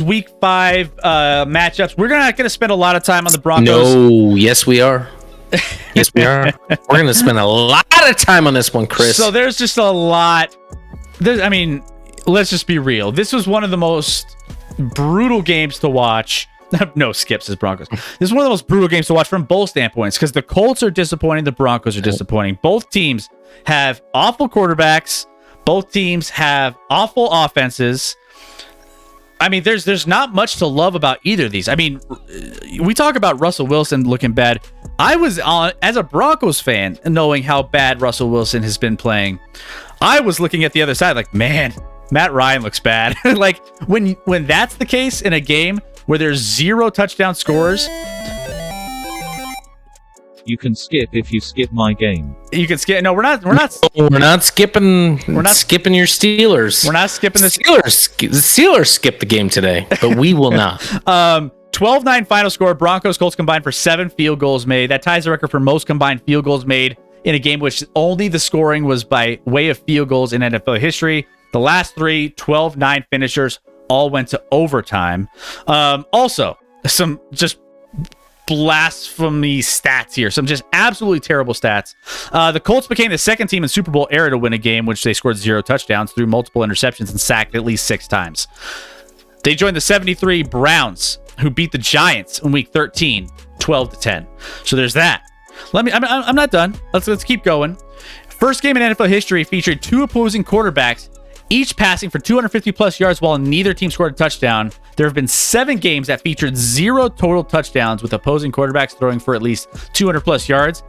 Week 5 matchups. We're not going to spend a lot of time on the Broncos. No, yes, we are. Yes, we are. We're going to spend a lot of time on this one, Chris. So there's just a lot. Let's just be real. This was one of the most brutal games to watch. No skips as Broncos. This is one of the most brutal games to watch from both standpoints because the Colts are disappointing. The Broncos are disappointing. Both teams have awful quarterbacks. Both teams have awful offenses. I mean, there's not much to love about either of these. I mean, we talk about Russell Wilson looking bad. I was as a Broncos fan, knowing how bad Russell Wilson has been playing, I was looking at the other side like, man, Matt Ryan looks bad. Like when that's the case in a game where there's 0 touchdown scores. You can skip if you skip my game. You can skip. No, we're not skipping. We're not skipping your Steelers. We're not skipping the Steelers. The Steelers skipped the game today, but we will not. 12-9 final score. Broncos Colts combined for 7 field goals made. That ties the record for most combined field goals made in a game which only the scoring was by way of field goals in NFL history. The last 3 12-9 finishers all went to overtime. Also, some just blasphemy stats here. Some just absolutely terrible stats. The Colts became the second team in Super Bowl era to win a game, which they scored 0 touchdowns through multiple interceptions and sacked at least 6 times. They joined the 73 Browns, who beat the Giants in Week 13, 12-10. So there's that. I'm not done. Let's keep going. First game in NFL history featured 2 opposing quarterbacks, each passing for 250 plus yards while neither team scored a touchdown. There have been 7 games that featured 0 total touchdowns with opposing quarterbacks throwing for at least 200 plus yards.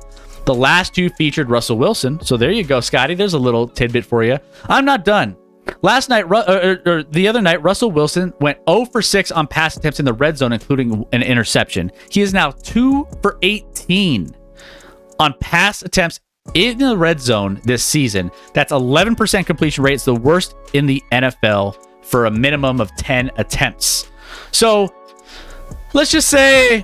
The last 2 featured Russell Wilson. So there you go, Scotty. There's a little tidbit for you. I'm not done. Last night, or the other night, Russell Wilson went 0 for 6 on pass attempts in the red zone, including an interception. He is now 2 for 18 on pass attempts in the red zone this season. That's 11% completion rate. It's the worst in the NFL for a minimum of 10 attempts. So let's just say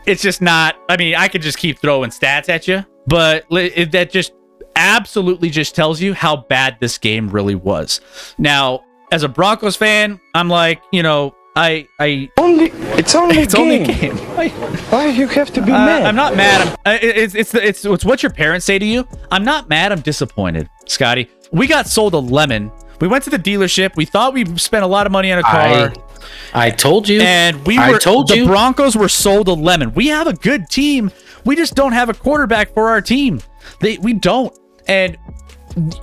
it's just not. I mean, I could just keep throwing stats at you, but that just absolutely just tells you how bad this game really was. Now, as a Broncos fan, I'm like, it's only a game. Why you have to be mad? I'm not mad. It's what your parents say to you. I'm not mad. I'm disappointed, Scotty. We got sold a lemon. We went to the dealership. We thought we spent a lot of money on a car. I told you. And the Broncos were sold a lemon. We have a good team. We just don't have a quarterback for our team. We don't. And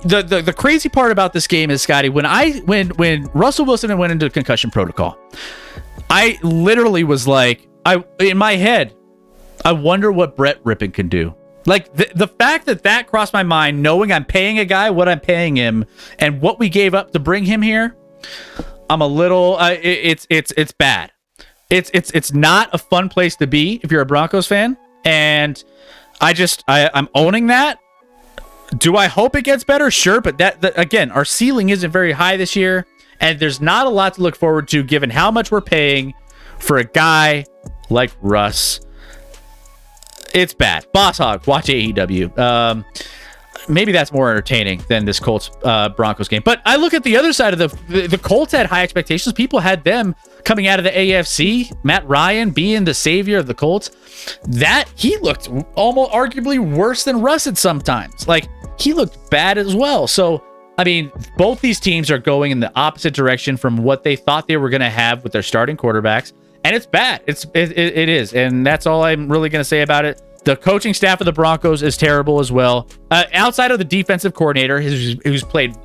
the crazy part about this game is, Scotty, when Russell Wilson went into concussion protocol, I literally was like, in my head, I wonder what Brett Rippon can do. Like the fact that crossed my mind, knowing I'm paying a guy what I'm paying him and what we gave up to bring him here, I'm a little. It's bad. It's not a fun place to be if you're a Broncos fan, and I'm owning that. Do I hope it gets better? Sure, but that again, our ceiling isn't very high this year, and there's not a lot to look forward to given how much we're paying for a guy like Russ. It's bad. Boss Hog, watch AEW. Maybe that's more entertaining than this Colts Broncos game. But I look at the other side of the Colts had high expectations. People had them coming out of the AFC. Matt Ryan being the savior of the Colts. That he looked almost arguably worse than Russ at sometimes. Like he looked bad as well. So I mean, both these teams are going in the opposite direction from what they thought they were going to have with their starting quarterbacks, and it's bad. It is, and that's all I'm really going to say about it. The coaching staff of the Broncos is terrible as well. Outside of the defensive coordinator, who's played.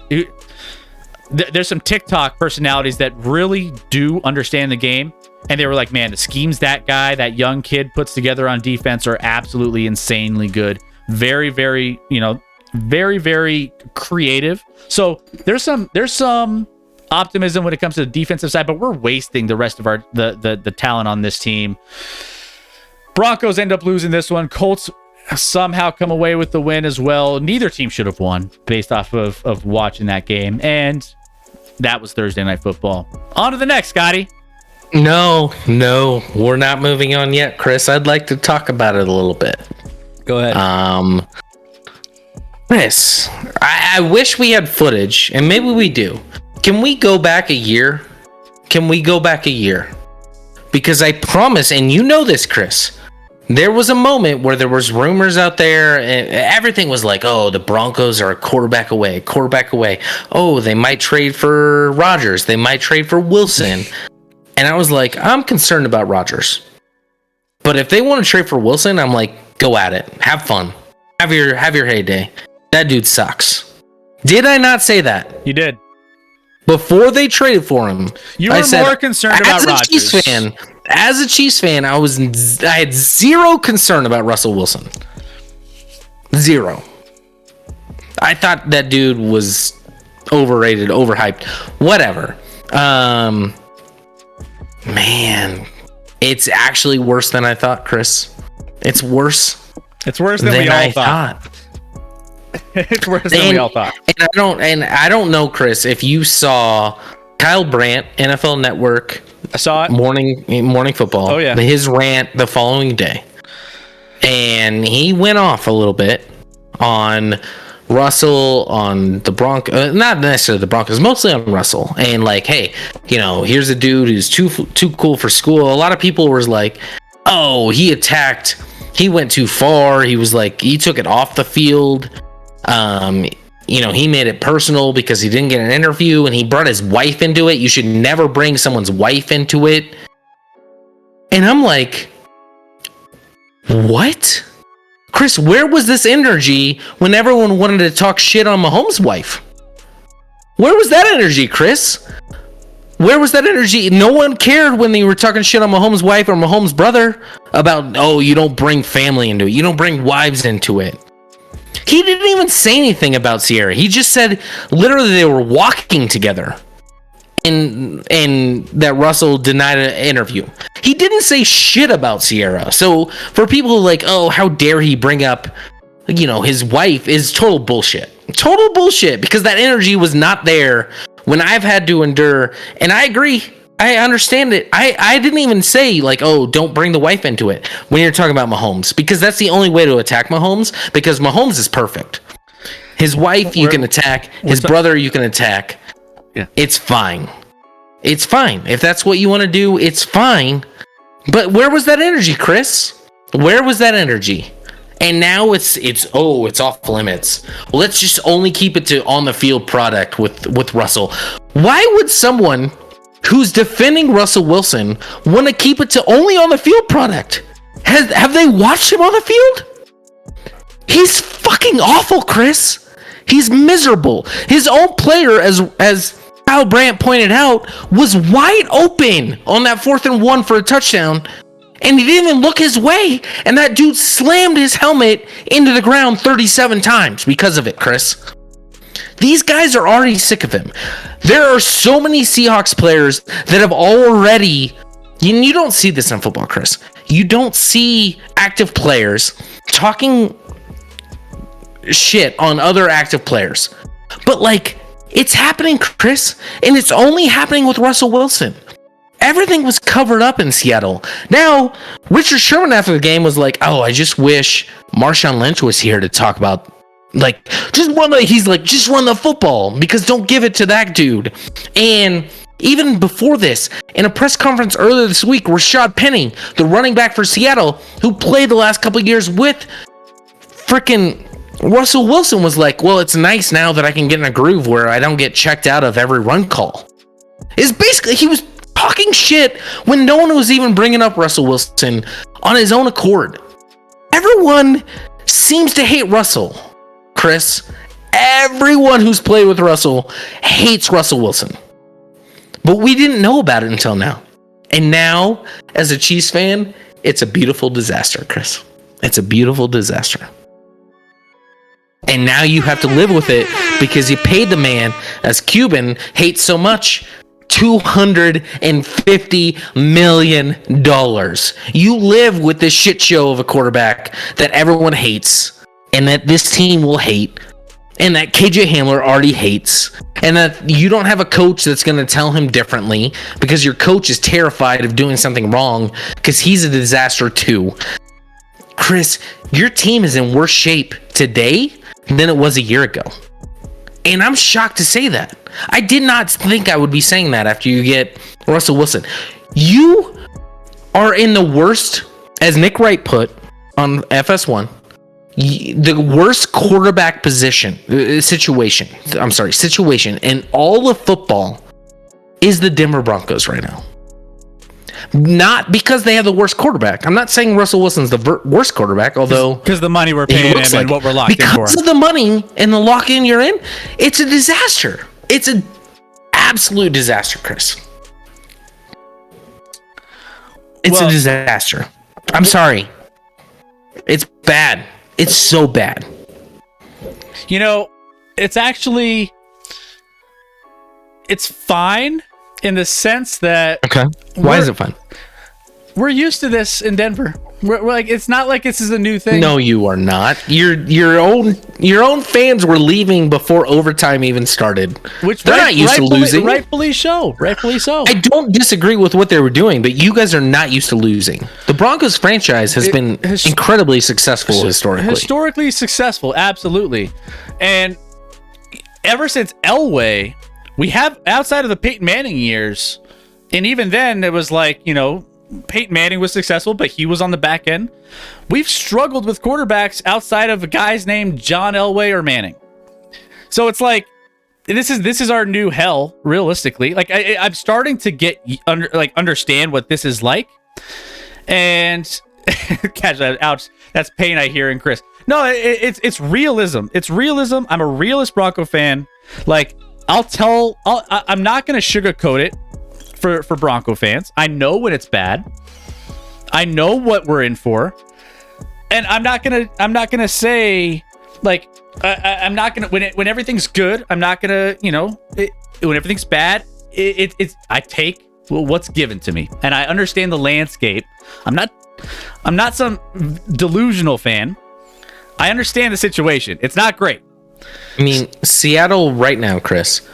There's some TikTok personalities that really do understand the game, and they were like, "Man, the schemes that young kid puts together on defense are absolutely insanely good. Very, very, very, very creative." So there's some optimism when it comes to the defensive side, but we're wasting the rest of our the talent on this team. Broncos end up losing this one. Colts somehow come away with the win as well. Neither team should have won based off of watching that game. And that was Thursday Night Football. On to the next, Scotty. No, we're not moving on yet, Chris. I'd like to talk about it a little bit. Go ahead. Chris, I wish we had footage, and maybe we do. Can we go back a year can we go back a year? Because I promise, and you know this, Chris, there was a moment where there was rumors out there and everything was like, oh, the Broncos are a quarterback away. Oh, they might trade for Rodgers. They might trade for Wilson. And I was like, I'm concerned about Rodgers. But if they want to trade for Wilson, I'm like, go at it. Have fun. Have your heyday. That dude sucks. Did I not say that? You did. Before they traded for him, you were more concerned about Rodgers. As a Chiefs fan, I had zero concern about Russell Wilson. Zero. I thought that dude was overrated, overhyped, whatever. Man, it's actually worse than I thought, Chris. It's worse. It's worse than we all thought. It's worse than we all thought. And I don't know, Chris, if you saw Kyle Brandt, NFL Network. I saw it. Morning football. Oh, yeah. His rant the following day. And he went off a little bit on Russell, on the Broncos, not necessarily the Broncos, mostly on Russell. And like, hey, here's a dude who's too cool for school. A lot of people were like, oh, he went too far. He was like, he took it off the field. He made it personal because he didn't get an interview and he brought his wife into it. You should never bring someone's wife into it. And I'm like, what? Chris, where was this energy when everyone wanted to talk shit on Mahomes' wife? Where was that energy, Chris? Where was that energy? No one cared when they were talking shit on Mahomes' wife or Mahomes' brother about, oh, you don't bring family into it. You don't bring wives into it. He didn't even say anything about Sierra. He just said literally they were walking together and that Russell denied an interview. He didn't say shit about Sierra. So for people like, oh, how dare he bring up, his wife, is total bullshit. Total bullshit, because that energy was not there when I've had to endure. And I agree. I understand it. I didn't even say like, oh, don't bring the wife into it when you're talking about Mahomes, because that's the only way to attack Mahomes, because Mahomes is perfect. His wife you can attack, his brother you can attack. Yeah. It's fine. It's fine. If that's what you want to do, it's fine. But where was that energy, Chris? Where was that energy? And now it's off limits. Let's just only keep it to on the field product with Russell. Why would someone who's defending Russell Wilson want to keep it to only on the field product? Have they watched him on the field? He's fucking awful, Chris. He's miserable. His own player, as Kyle Brandt pointed out, was wide open on that 4th and 1 for a touchdown, and he didn't even look his way, and that dude slammed his helmet into the ground 37 times because of it, Chris. These guys are already sick of him. There are so many Seahawks players that have already... You don't see this in football, Chris. You don't see active players talking shit on other active players. But, it's happening, Chris. And it's only happening with Russell Wilson. Everything was covered up in Seattle. Now, Richard Sherman after the game was like, oh, I just wish Marshawn Lynch was here to talk about... just run the football, because don't give it to that dude. And even before this, in a press conference earlier this week, Rashad Penny, the running back for Seattle, who played the last couple of years with freaking Russell Wilson, was like, well, it's nice now that I can get in a groove where I don't get checked out of every run call. It's basically, he was talking shit when no one was even bringing up Russell Wilson on his own accord. Everyone seems to hate Russell. Chris, everyone who's played with Russell hates Russell Wilson. But we didn't know about it until now. And now, as a Chiefs fan, it's a beautiful disaster, Chris. It's a beautiful disaster. And now you have to live with it because you paid the man, as Cuban hates so much, $250 million. You live with this shit show of a quarterback that everyone hates, and that this team will hate, and that KJ Hamler already hates, and that you don't have a coach that's going to tell him differently because your coach is terrified of doing something wrong because he's a disaster too. Chris, your team is in worse shape today than it was a year ago. And I'm shocked to say that. I did not think I would be saying that after you get Russell Wilson. You are in the worst, as Nick Wright put on FS1, the worst quarterback situation in all of football is the Denver Broncos right now. Not because they have the worst quarterback. I'm not saying Russell Wilson's the worst quarterback, although because the money we're paying him and what we're locked in for. Because of the money and the lock-in you're in, it's a disaster. It's an absolute disaster, Chris. It's a disaster. I'm sorry. It's bad. It's so bad. You know, it's fine in the sense that... Okay. Why is it fine? We're used to this in Denver. We're like, it's not like this is a new thing. No, you are not. Your own fans were leaving before overtime even started. Which they're not used to losing. Rightfully so. I don't disagree with what they were doing, but you guys are not used to losing. The Broncos franchise has been incredibly successful historically. Historically successful, absolutely. And ever since Elway, we have, outside of the Peyton Manning years, and even then it was like, you know, Peyton Manning was successful, but he was on the back end. We've struggled with quarterbacks outside of guys named John Elway or Manning. So it's like this is our new hell, realistically. Like I'm starting to get understand what this is like. And catch that, ouch, that's pain I hear in Chris. No, it's realism. It's realism. I'm a realist Bronco fan. Like I'm not gonna sugarcoat it. For Bronco fans, I know when it's bad. I know what we're in for, and I'm not gonna say like I'm not gonna when everything's good. I'm not gonna when everything's bad. I take what's given to me, and I understand the landscape. I'm not some delusional fan. I understand the situation. It's not great. I mean, Seattle right now, Chris,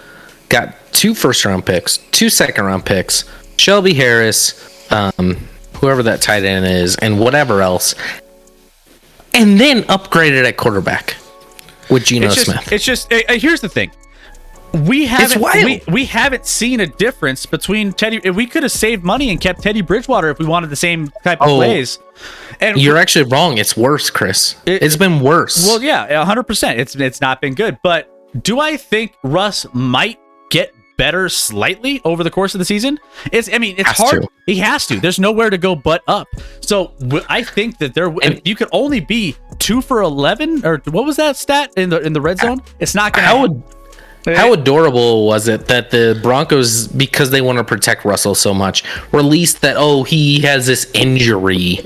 got 2 first-round picks, 2 second-round picks, Shelby Harris, whoever that tight end is, and whatever else, and then upgraded at quarterback with Geno Smith. It's just here's the thing: we haven't seen a difference between Teddy. We could have saved money and kept Teddy Bridgewater if we wanted the same type of plays. And you're actually wrong. It's worse, Chris. It's been worse. Well, yeah, 100%. It's not been good. But do I think Russ might get better slightly over the course of the season? It's hard. He has to. There's nowhere to go but up. So I think that you could only be 2 for 11, or what was that stat in the red zone? It's not gonna. How adorable was it that the Broncos, because they want to protect Russell so much, released that he has this injury.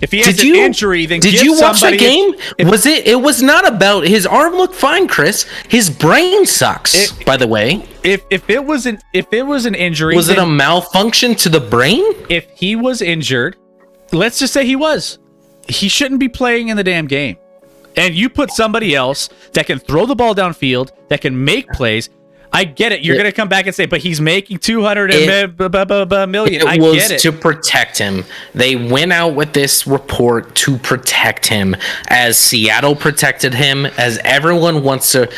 If he has an injury, then did you watch that game? It was not about his arm looked fine, Chris. His brain sucks. By the way, if it was an injury, was it a malfunction to the brain? If he was injured, let's just say he shouldn't be playing in the damn game. And you put somebody else that can throw the ball downfield, that can make plays. I get it. You're going to come back and say, but he's making $200 million. I get it. To protect him. They went out with this report to protect him, as Seattle protected him, as everyone wants to.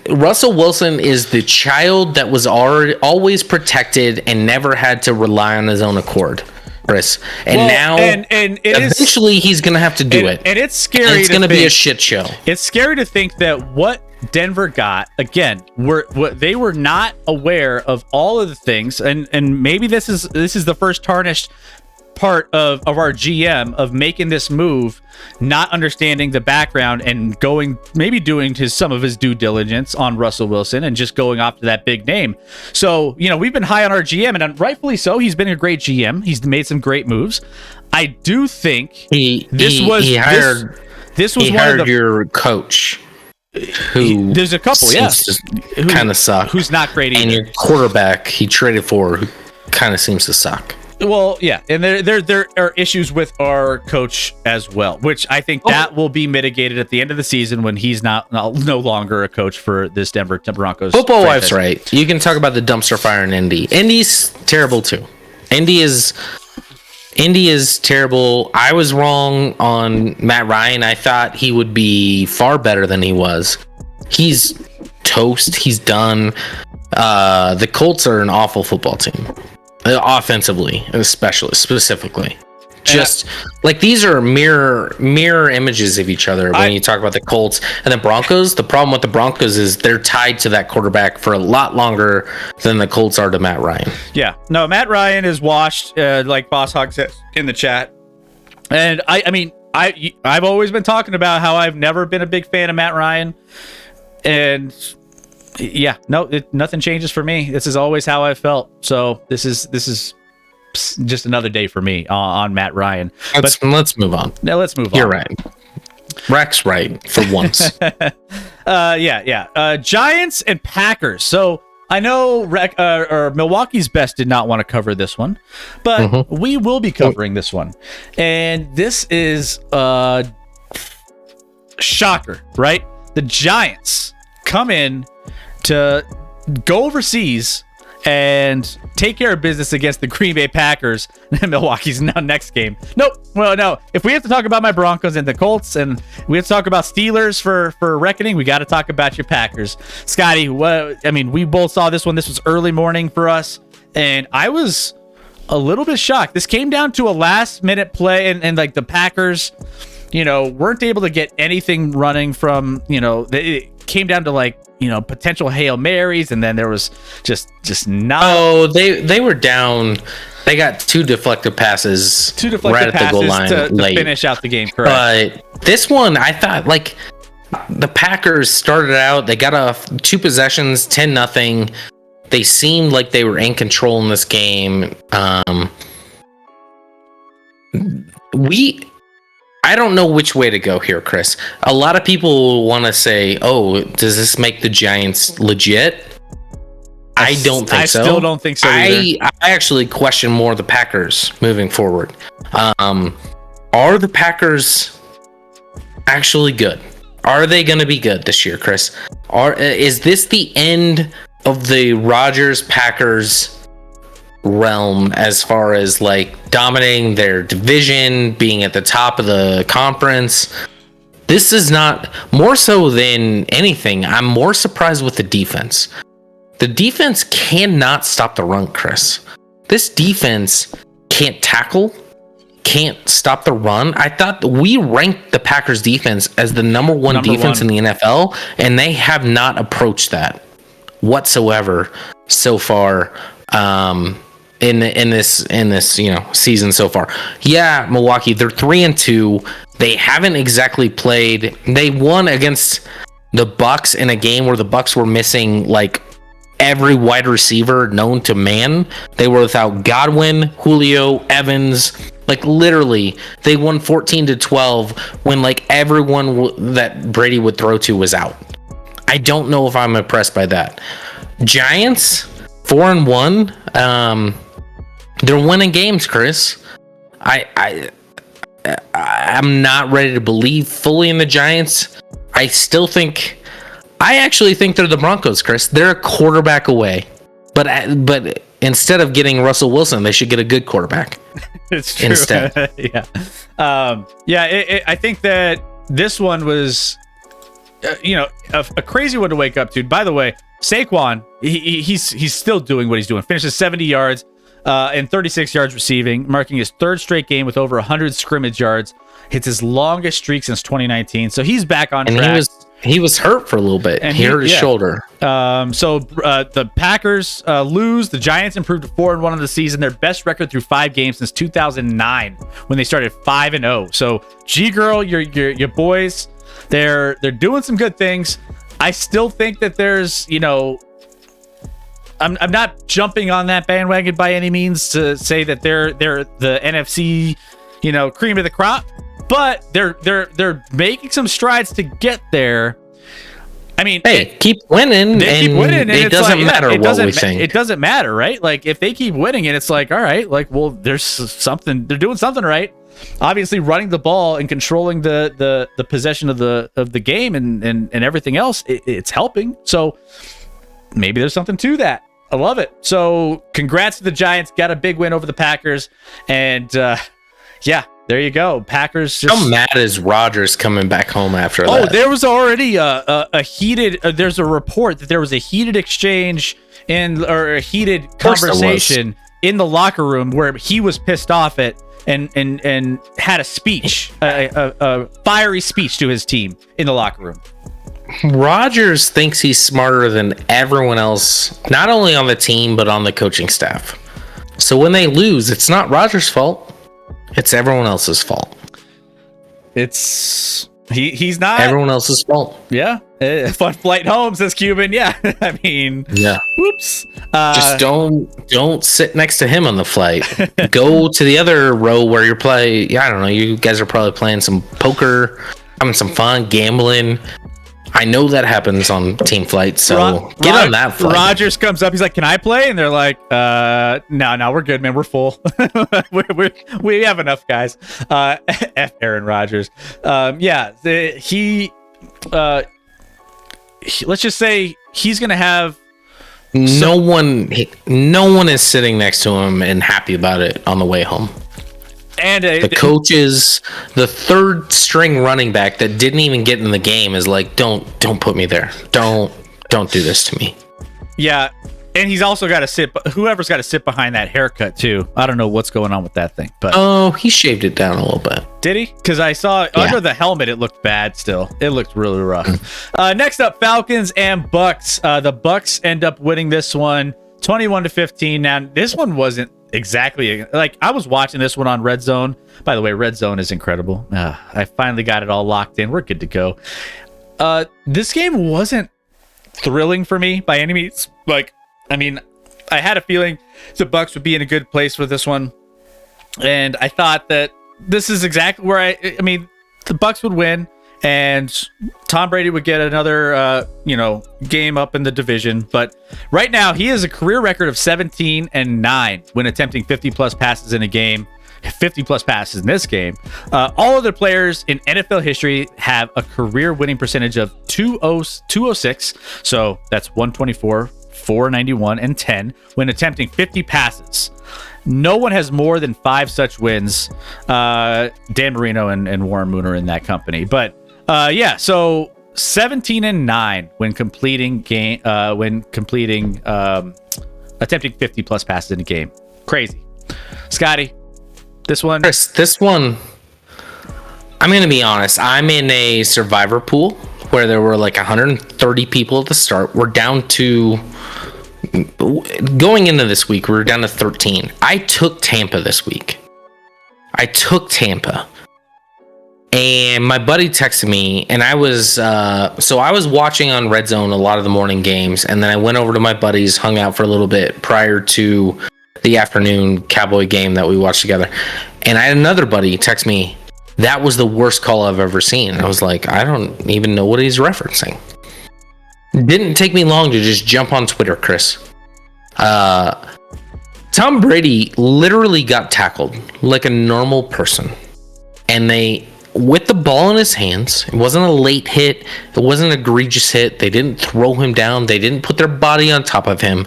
Russell Wilson is the child that was always protected and never had to rely on his own accord. Chris. And eventually he's going to have to do it. And it's scary. And it's going to be a shit show. It's scary to think that what Denver got, again, they were not aware of all of the things, and maybe this is the first tarnished part of our GM of making this move, not understanding the background and doing some of his due diligence on Russell Wilson and just going off to that big name. So, we've been high on our GM, and rightfully so. He's been a great GM. He's made some great moves. I do think he hired your coach. There's a couple, who kind of suck. Who's not great either. And your quarterback he traded for, who kind of seems to suck. Well, yeah, and there are issues with our coach as well, which I think that will be mitigated at the end of the season when he's no longer a coach for this Denver Broncos. Football Wife's right. You can talk about the dumpster fire in Indy. Indy's terrible too. Indy is terrible. I was wrong on Matt Ryan. I thought he would be far better than he was. He's toast. He's done. The Colts are an awful football team. offensively, especially specifically. Just like these are mirror images of each other when you talk about the Colts and the Broncos. The problem with the Broncos is they're tied to that quarterback for a lot longer than the Colts are to Matt Ryan. Yeah, no, Matt Ryan is washed, like Boss Hog says in the chat. And I've always been talking about how I've never been a big fan of Matt Ryan, and yeah, nothing changes for me. This is always how I felt. So this is just another day for me on Matt Ryan. Let's move on. Now let's move on. You're right. Rex right for once. Giants and Packers. So I know Milwaukee's Best did not want to cover this one, but we will be covering this one. And this is shocker, right? The Giants come in to go overseas and take care of business against the Green Bay Packers and Milwaukee's next game. No. If we have to talk about my Broncos and the Colts, and we have to talk about Steelers for reckoning, we got to talk about your Packers. Scotty, we both saw this one. This was early morning for us, and I was a little bit shocked. This came down to a last-minute play, and like the Packers, weren't able to get anything running from, it came down to potential Hail Marys, and then there was just not. Oh, they were down. They got two deflected passes right at the goal line to late. Finish out the game, correct? But this one, I thought, the Packers started out, they got off 2 possessions, 10-0. They seemed like they were in control in this game. I don't know which way to go here, Chris. A lot of people want to say, "Oh, does this make the Giants legit?" I don't think so. I still don't think so either. I actually question more the Packers moving forward. Are the Packers actually good? Are they going to be good this year, Chris? Is this the end of the Rodgers-Packers realm as far as dominating their division, being at the top of the conference? This is not, more so than anything, I'm more surprised with the defense. The defense cannot stop the run, Chris. This defense can't tackle, can't stop the run. I thought we ranked the Packers defense as the number one defense in the NFL, and they have not approached that whatsoever so far. In this season so far. Yeah, Milwaukee, they're 3-2. They haven't exactly played. They won against the Bucks in a game where the Bucks were missing every wide receiver known to man. They were without Godwin, Julio, Evans. Literally, they won 14-12 when everyone that Brady would throw to was out. I don't know if I'm impressed by that. Giants 4-1. They're winning games, Chris. I'm not ready to believe fully in the Giants. I actually think they're the Broncos, Chris. They're a quarterback away. But instead of getting Russell Wilson, they should get a good quarterback. It's true. Instead. Yeah. I think that this one was, a crazy one to wake up to. By the way, Saquon, he's still doing what he's doing. Finishes 70 yards. And 36 yards receiving, marking his 3rd straight game with over 100 scrimmage yards. Hits his longest streak since 2019, so he's back on track. And he was hurt for a little bit. And he hurt his shoulder. The Packers lose. The Giants improved to 4-1 of the season, their best record through 5 games since 2009 when they started 5-0. So G girl, your boys, they're doing some good things. I still think that there's I'm not jumping on that bandwagon by any means to say that they're the NFC, cream of the crop, but they're making some strides to get there. I mean, keep winning. They keep winning, and it doesn't matter what we think. It doesn't matter, right? If they keep winning, and it's all right. There's something. They're doing something right. Obviously, running the ball and controlling the possession of the game and everything else, it's helping. So maybe there's something to that. I love it. So congrats to the Giants. Got a big win over the Packers. And there you go. Packers just... How mad is Rodgers coming back home after that? Oh, there was already a heated... there's a report that there was a heated exchange or a heated conversation in the locker room where he was pissed off at and had a speech, a fiery speech to his team in the locker room. Rodgers thinks he's smarter than everyone else, not only on the team, but on the coaching staff. So when they lose, it's not Rodgers' fault. It's everyone else's fault. He's not everyone else's fault. Yeah. Fun flight home, says Cuban. Yeah. I mean, yeah. Whoops. Just don't sit next to him on the flight. Go to the other row where you're playing. Yeah, I don't know. You guys are probably playing some poker, having some fun, gambling. I know that happens on team flights, so get on that flight. Rodgers comes up, he's like, "Can I play?" And they're like, no, we're good, man. We're full. we have enough guys." F Aaron Rodgers. He let's just say he's gonna have no one is sitting next to him and happy about it on the way home. And the coaches, the third string running back that didn't even get in the game is like, don't put me there. Don't do this to me. Yeah. And he's also got to whoever's got to sit behind that haircut too. I don't know what's going on with that thing, but he shaved it down a little bit. Did he? Because I saw under the helmet, it looked bad still. It looked really rough. Next up, Falcons and Bucks. The Bucks end up winning this one 21-15. Now, this one wasn't exactly like I was watching this one on Red Zone. By the way, Red Zone is incredible. I finally got it all locked in. We're good to go. This game wasn't thrilling for me by any means. Like, I mean, I had a feeling the Bucks would be in a good place for this one, and I thought that this is exactly where I mean, the Bucks would win, and Tom Brady would get another, game up in the division. But right now, he has a career record of 17-9 when attempting 50-plus passes in a game. 50-plus passes in this game. All other players in NFL history have a career winning percentage of 206. So that's 124, 491, and 10 when attempting 50 passes. No one has more than 5 such wins. Dan Marino and Warren Moon are in that company. But so 17-9 when completing attempting 50 plus passes in a game. Crazy. Scotty, this one. Chris, this one, I'm going to be honest. I'm in a survivor pool where there were like 130 people at the start. We're down to, going into this week, we were down to 13. I took Tampa this week. And my buddy texted me, and I was watching on Red Zone a lot of the morning games, and then I went over to my buddies, hung out for a little bit prior to the afternoon Cowboy game that we watched together. And I had another buddy text me, that was the worst call I've ever seen. And I was like, I don't even know what he's referencing. Didn't take me long to just jump on Twitter, Chris. Tom Brady literally got tackled like a normal person. And with the ball in his hands, it wasn't a late hit, it wasn't an egregious hit, they didn't throw him down, they didn't put their body on top of him,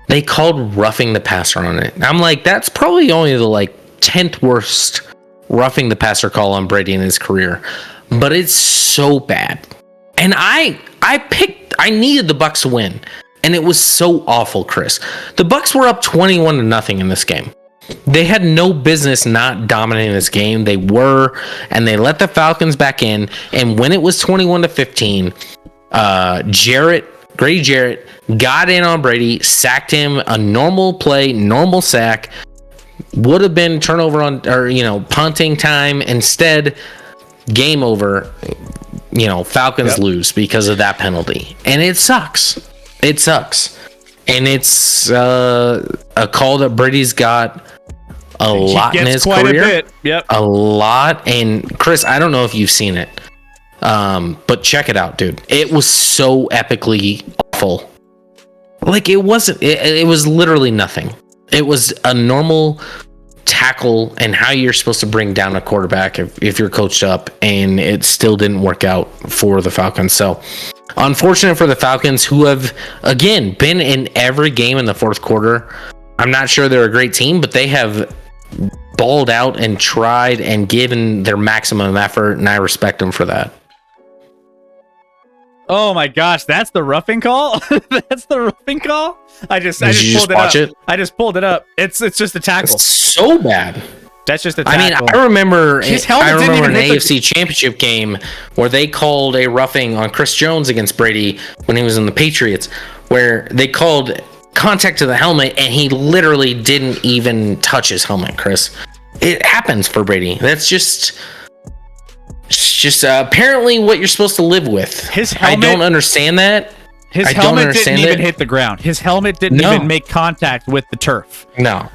they called roughing the passer on it. I'm like, that's probably only the 10th worst roughing the passer call on Brady in his career, but it's so bad. And I needed the Bucs to win, and it was so awful, Chris. The Bucs were up 21-0 in this game. They had no business not dominating this game. They were, and they let the Falcons back in. And when it was 21-15, Grady Jarrett got in on Brady, sacked him, a normal play, normal sack. Would have been turnover punting time. Instead, game over. Falcons lose because of that penalty. And it sucks. And it's a call that Brady's got a lot in his career. A bit. Yep. A lot. And Chris, I don't know if you've seen it, but check it out, dude. It was so epically awful. It wasn't. It was literally nothing. It was a normal tackle and how you're supposed to bring down a quarterback if you're coached up, and it still didn't work out for the Falcons. So unfortunate for the Falcons, who have again been in every game in the fourth quarter. I'm not sure they're a great team, but they have balled out and tried and given their maximum effort, and I respect them for that. Oh my gosh, that's the roughing call. That's the roughing call. I just pulled it up. I just pulled it up. It's just a tackle. It's so bad. That's just a tackle. I remember His helmet an didn't even hit AFC Championship game where they called a roughing on Chris Jones against Brady when he was in the Patriots, where they called contact to the helmet and he literally didn't even touch his helmet, Chris. It happens for Brady. That's just apparently what you're supposed to live with. His helmet, I don't understand that. His helmet didn't even hit the ground. His helmet didn't even make contact with the turf. No.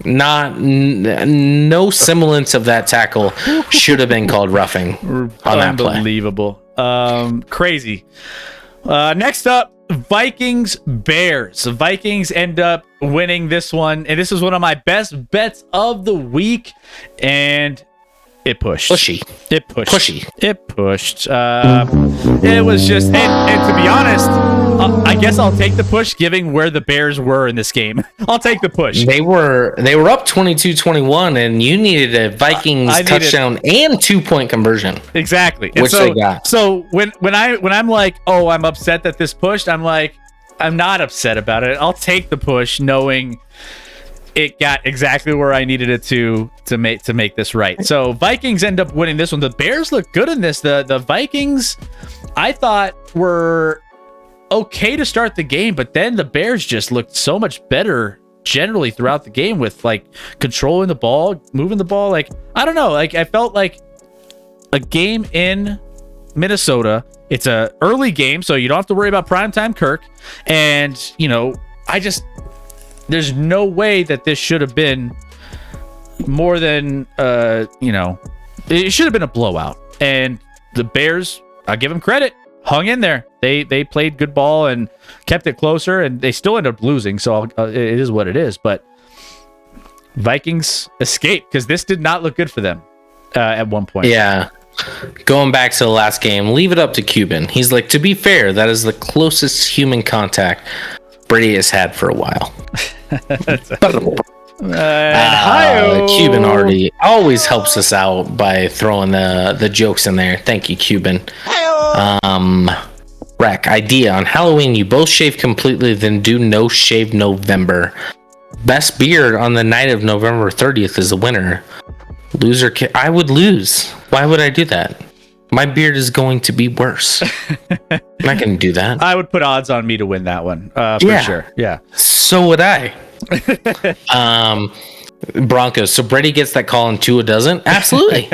No semblance of that tackle should have been called roughing on that play. Unbelievable. Crazy. Next up, Vikings Bears. The Vikings end up winning this one, and this is one of my best bets of the week, and it pushed. It pushed. It was just, and to be honest, I guess I'll take the push given where the Bears were in this game. I'll take the push. They were up 22-21, and you needed a Vikings touchdown and 2-point conversion. Exactly. Which they got. So when I'm like, oh, I'm upset that this pushed, I'm like, I'm not upset about it. I'll take the push knowing it got exactly where I needed it to make this right. So Vikings end up winning this one. The Bears look good in this. The Vikings, I thought, were okay to start the game, but then the Bears just looked so much better generally throughout the game with like controlling the ball, moving the ball. Like, I don't know. Like, I felt like a game in Minnesota. It's a early game, so you don't have to worry about primetime Kirk. And, there's no way that this should have been more than, it should have been a blowout. And the Bears, I'll give them credit, hung in there. They played good ball and kept it closer, and they still ended up losing. So it is what it is. But Vikings escaped because this did not look good for them at one point. Yeah. Going back to the last game, leave it up to Cuban. He's like, to be fair, that is the closest human contact Brady has had for a while. Cuban always helps us out by throwing the jokes in there. Thank you, Cuban. Rack idea on Halloween: you both shave completely, then do no shave November. Best beard on the night of November 30th is the winner. Loser, I would lose. Why would I do that? My beard is going to be worse. I'm not going to do that. I would put odds on me to win that one for sure. Yeah. So would I. Broncos. So Brady gets that call and Tua doesn't? Absolutely.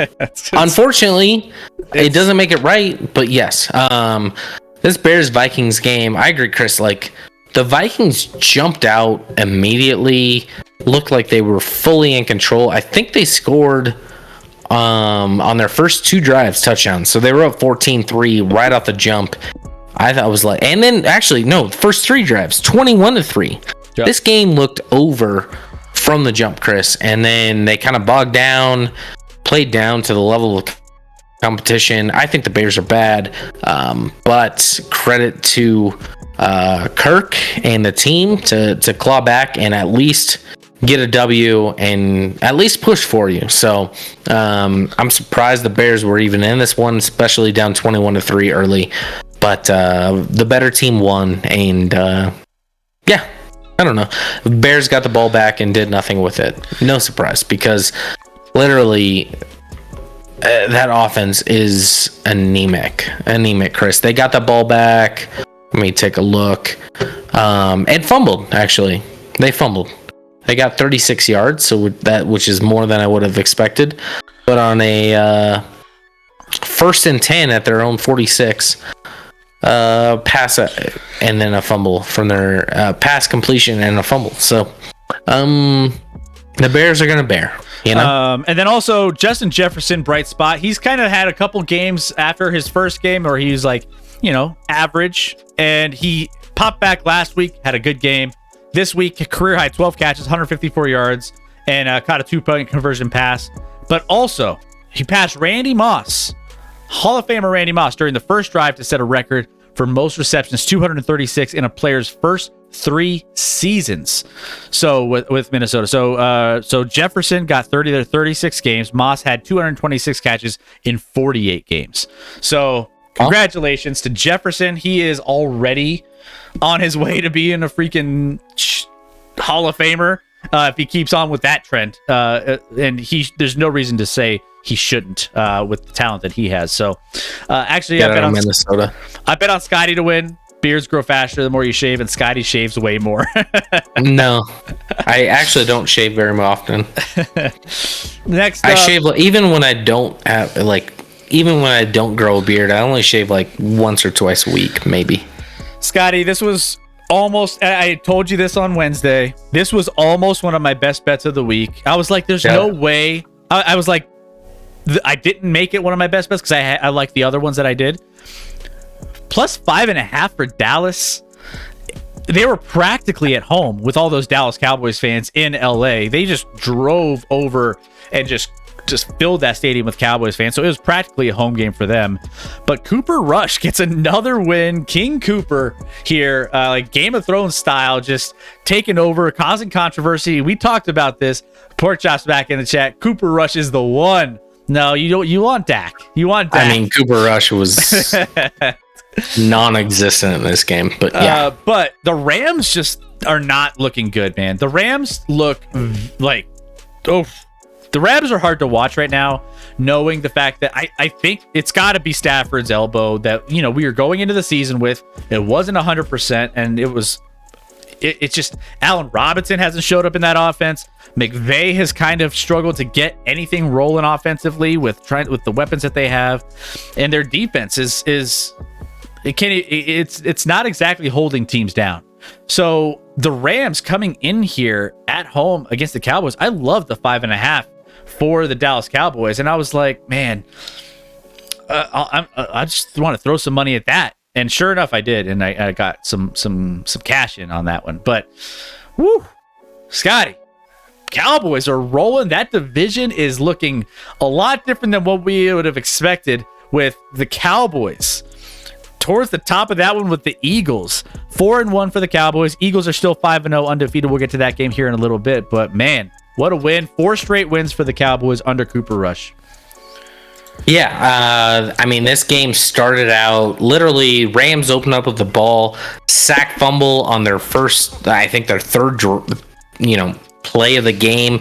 Unfortunately, it doesn't make it right, but yes. This Bears-Vikings game, I agree, Chris. Like, the Vikings jumped out immediately, looked like they were fully in control. I think they scored on their first two drives touchdowns. So they were up 14-3 right off the jump. I thought it was like, and then actually, no, first three drives, 21-3. Yep. This game looked over from the jump, Chris. And then they kind of bogged down, played down to the level of competition. I think the Bears are bad, but credit to Kirk and the team to claw back and at least get a W and at least push for you. So I'm surprised the Bears were even in this one, especially down 21-3 early. But the better team won, and yeah, I don't know. The Bears got the ball back and did nothing with it. No surprise, because literally that offense is anemic, Chris. They got the ball back. Let me take a look. And fumbled, actually. They fumbled. They got 36 yards, so which is more than I would have expected. But on a 1st and 10 at their own 46, pass and then a fumble from their pass completion and a fumble. So the Bears are going to bear. And then also Justin Jefferson, bright spot. He's kind of had a couple games after his first game where he's like, average. And he popped back last week, had a good game. This week, career high 12 catches, 154 yards, and caught a 2-point conversion pass. But also, he passed Randy Moss, Hall of Famer Randy Moss, during the first drive to set a record for most receptions, 236 in a player's first 3 seasons. So with Minnesota. So Jefferson got 36 games. Moss had 226 catches in 48 games. So congratulations to Jefferson. He is already on his way to being a freaking Hall of Famer if he keeps on with that trend. And there's no reason to say he shouldn't with the talent that he has. So actually, I bet on Minnesota. I bet on Scotty to win. Beards grow faster the more you shave, and Scotty shaves way more. No, I actually don't shave very often. Next, I shave even when I don't have even when I don't grow a beard. I only shave like once or twice a week, maybe. Scotty, this was almost. I told you this on Wednesday. This was almost one of my best bets of the week. I was like, "There's no way." I was like, I didn't make it one of my best bets because I like the other ones that I did. Plus 5.5 for Dallas. They were practically at home with all those Dallas Cowboys fans in LA. They just drove over and just filled that stadium with Cowboys fans. So it was practically a home game for them. But Cooper Rush gets another win. King Cooper here, like Game of Thrones style, just taking over, causing controversy. We talked about this. Pork Chop's back in the chat. Cooper Rush is the one. No, you don't. You want Dak. You want Dak. I mean, Cooper Rush was non-existent in this game, but yeah. But the Rams just are not looking good, man. The Rams look like, the Rams are hard to watch right now, knowing the fact that I think it's got to be Stafford's elbow that, we are going into the season with. It wasn't 100%, and it's just Allen Robinson hasn't showed up in that offense. McVay has kind of struggled to get anything rolling offensively with the weapons that they have, and their defense it's not exactly holding teams down. So the Rams coming in here at home against the Cowboys, I love the 5.5 for the Dallas Cowboys, and I was like, man, I just want to throw some money at that. And sure enough, I did, and I got some cash in on that one. But, woo, Scotty, Cowboys are rolling. That division is looking a lot different than what we would have expected with the Cowboys. Towards the top of that one with the Eagles, 4-1 for the Cowboys. Eagles are still 5-0 undefeated. We'll get to that game here in a little bit. But, man, what a win. 4 straight wins for the Cowboys under Cooper Rush. Yeah, I mean, this game started out literally Rams opened up with the ball, sack fumble on their first, I think their third, play of the game,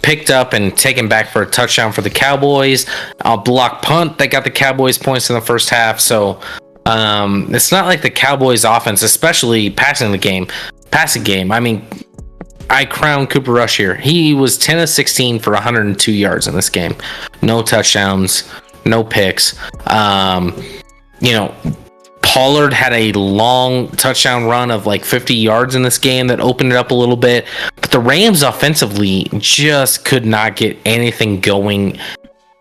picked up and taken back for a touchdown for the Cowboys. A block punt that got the Cowboys points in the first half. So it's not like the Cowboys offense, especially passing game. I mean, I crown Cooper Rush here. He was 10 of 16 for 102 yards in this game. No touchdowns, no picks. Pollard had a long touchdown run of like 50 yards in this game that opened it up a little bit. But the Rams offensively just could not get anything going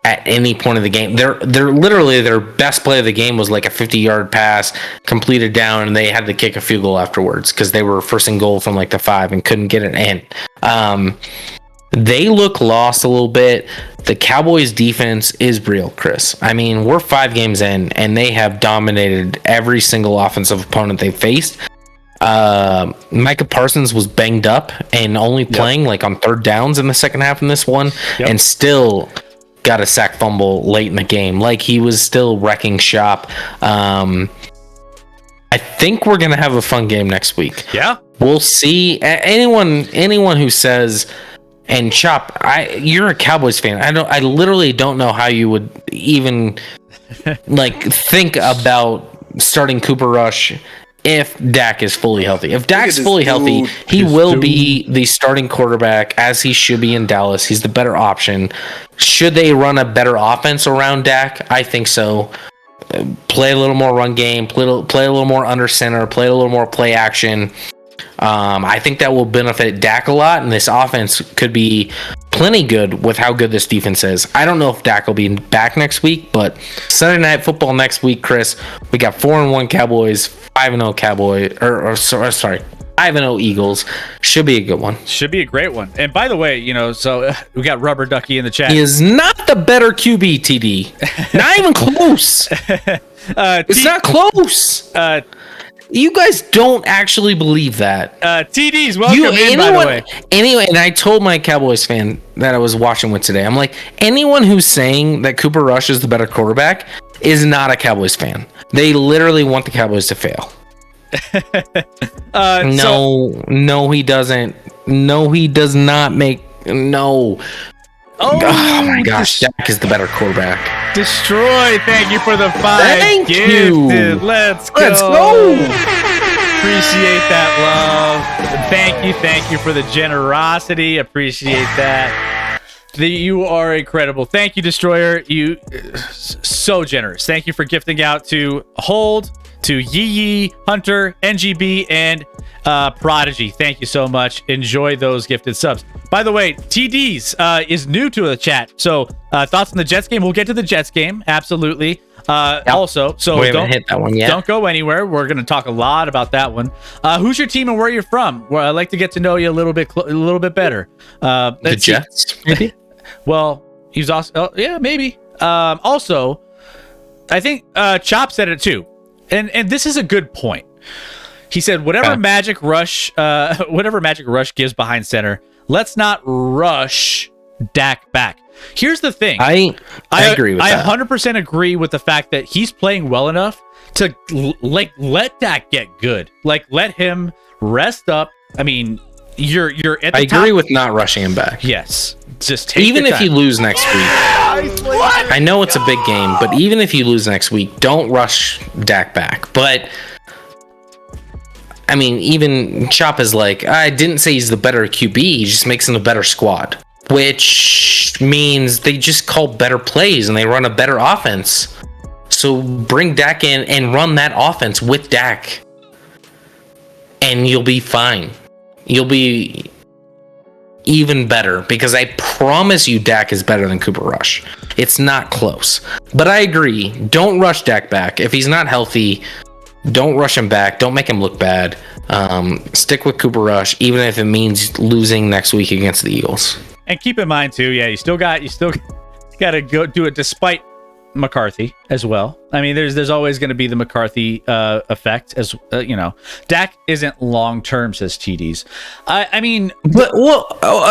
at any point of the game. They're literally their best play of the game was like a 50-yard pass completed down, and they had to kick a field goal afterwards because they were first and goal from like the 5 and couldn't get it in. They look lost a little bit. The Cowboys defense is real, Chris. I mean, we're 5 games in, and they have dominated every single offensive opponent they faced. Micah Parsons was banged up and only playing like on third downs in the second half in this one, and still got a sack fumble late in the game. Like, he was still wrecking shop. I think we're gonna have a fun game next week. Yeah, we'll see. Anyone who says, and Chop, you're a Cowboys fan. I literally don't know how you would even like think about starting Cooper Rush if Dak is fully healthy. If Dak's fully healthy, he will be the starting quarterback, as he should be in Dallas. He's the better option. Should they run a better offense around Dak? I think so. Play a little more run game, play a little more under center, play a little more play action. I think that will benefit Dak a lot, and this offense could be plenty good with how good this defense is. I don't know if Dak will be back next week, but Sunday Night Football next week, Chris, we got 4-1 Cowboys, 5-0 Cowboys, 5-0 Eagles. Should be a good one. Should be a great one. And by the way, so we got Rubber Ducky in the chat. He is not the better QB, TD. Not even close. It's not close. You guys don't actually believe that. TDs, welcome in, by the way. Anyway, and I told my Cowboys fan that I was watching with today, I'm like, anyone who's saying that Cooper Rush is the better quarterback is not a Cowboys fan. They literally want the Cowboys to fail. No, he doesn't. No, he does not make... No. Oh my gosh, Dak is the better quarterback. Destroy, thank you for the 5. Thank you. Let's go. Appreciate that love. Thank you for the generosity. Appreciate that. You are incredible. Thank you, Destroyer. You so generous. Thank you for gifting out to Hold, to Yee, Hunter, NGB, and Prodigy. Thank you so much. Enjoy those gifted subs. By the way, TDs is new to the chat. So thoughts on the Jets game? We'll get to the Jets game. Absolutely. Also, so we haven't hit that one yet. Don't go anywhere. We're going to talk a lot about that one. Who's your team and where you're from? Well, I'd like to get to know you a little bit better. The Jets, maybe? Well, he's also... yeah, maybe. Also, I think Chop said it too. And this is a good point. He said, whatever Magic Rush gives behind center, let's not rush Dak back. Here's the thing. I agree with that. I 100% agree with the fact that he's playing well enough to let Dak get good. Like, let him rest up. I mean, you're at the top. I agree with not rushing him back. Yes. Just take even your if time. you lose next week. What? I know it's a big game, but even if you lose next week, don't rush Dak back. But I mean, even Chop is like, I didn't say he's the better QB, he just makes him a better squad, which means they just call better plays and they run a better offense. So bring Dak in and run that offense with Dak, and you'll be fine. You'll be even better, because I promise you Dak is better than Cooper Rush. It's not close. But I agree, don't rush Dak back. If he's not healthy, don't rush him back. Don't make him look bad. Stick with Cooper Rush, even if it means losing next week against the Eagles. And keep in mind too, you still got to go do it despite McCarthy as well. I mean, there's always going to be the McCarthy effect, as Dak isn't long term, says TDs. I mean, but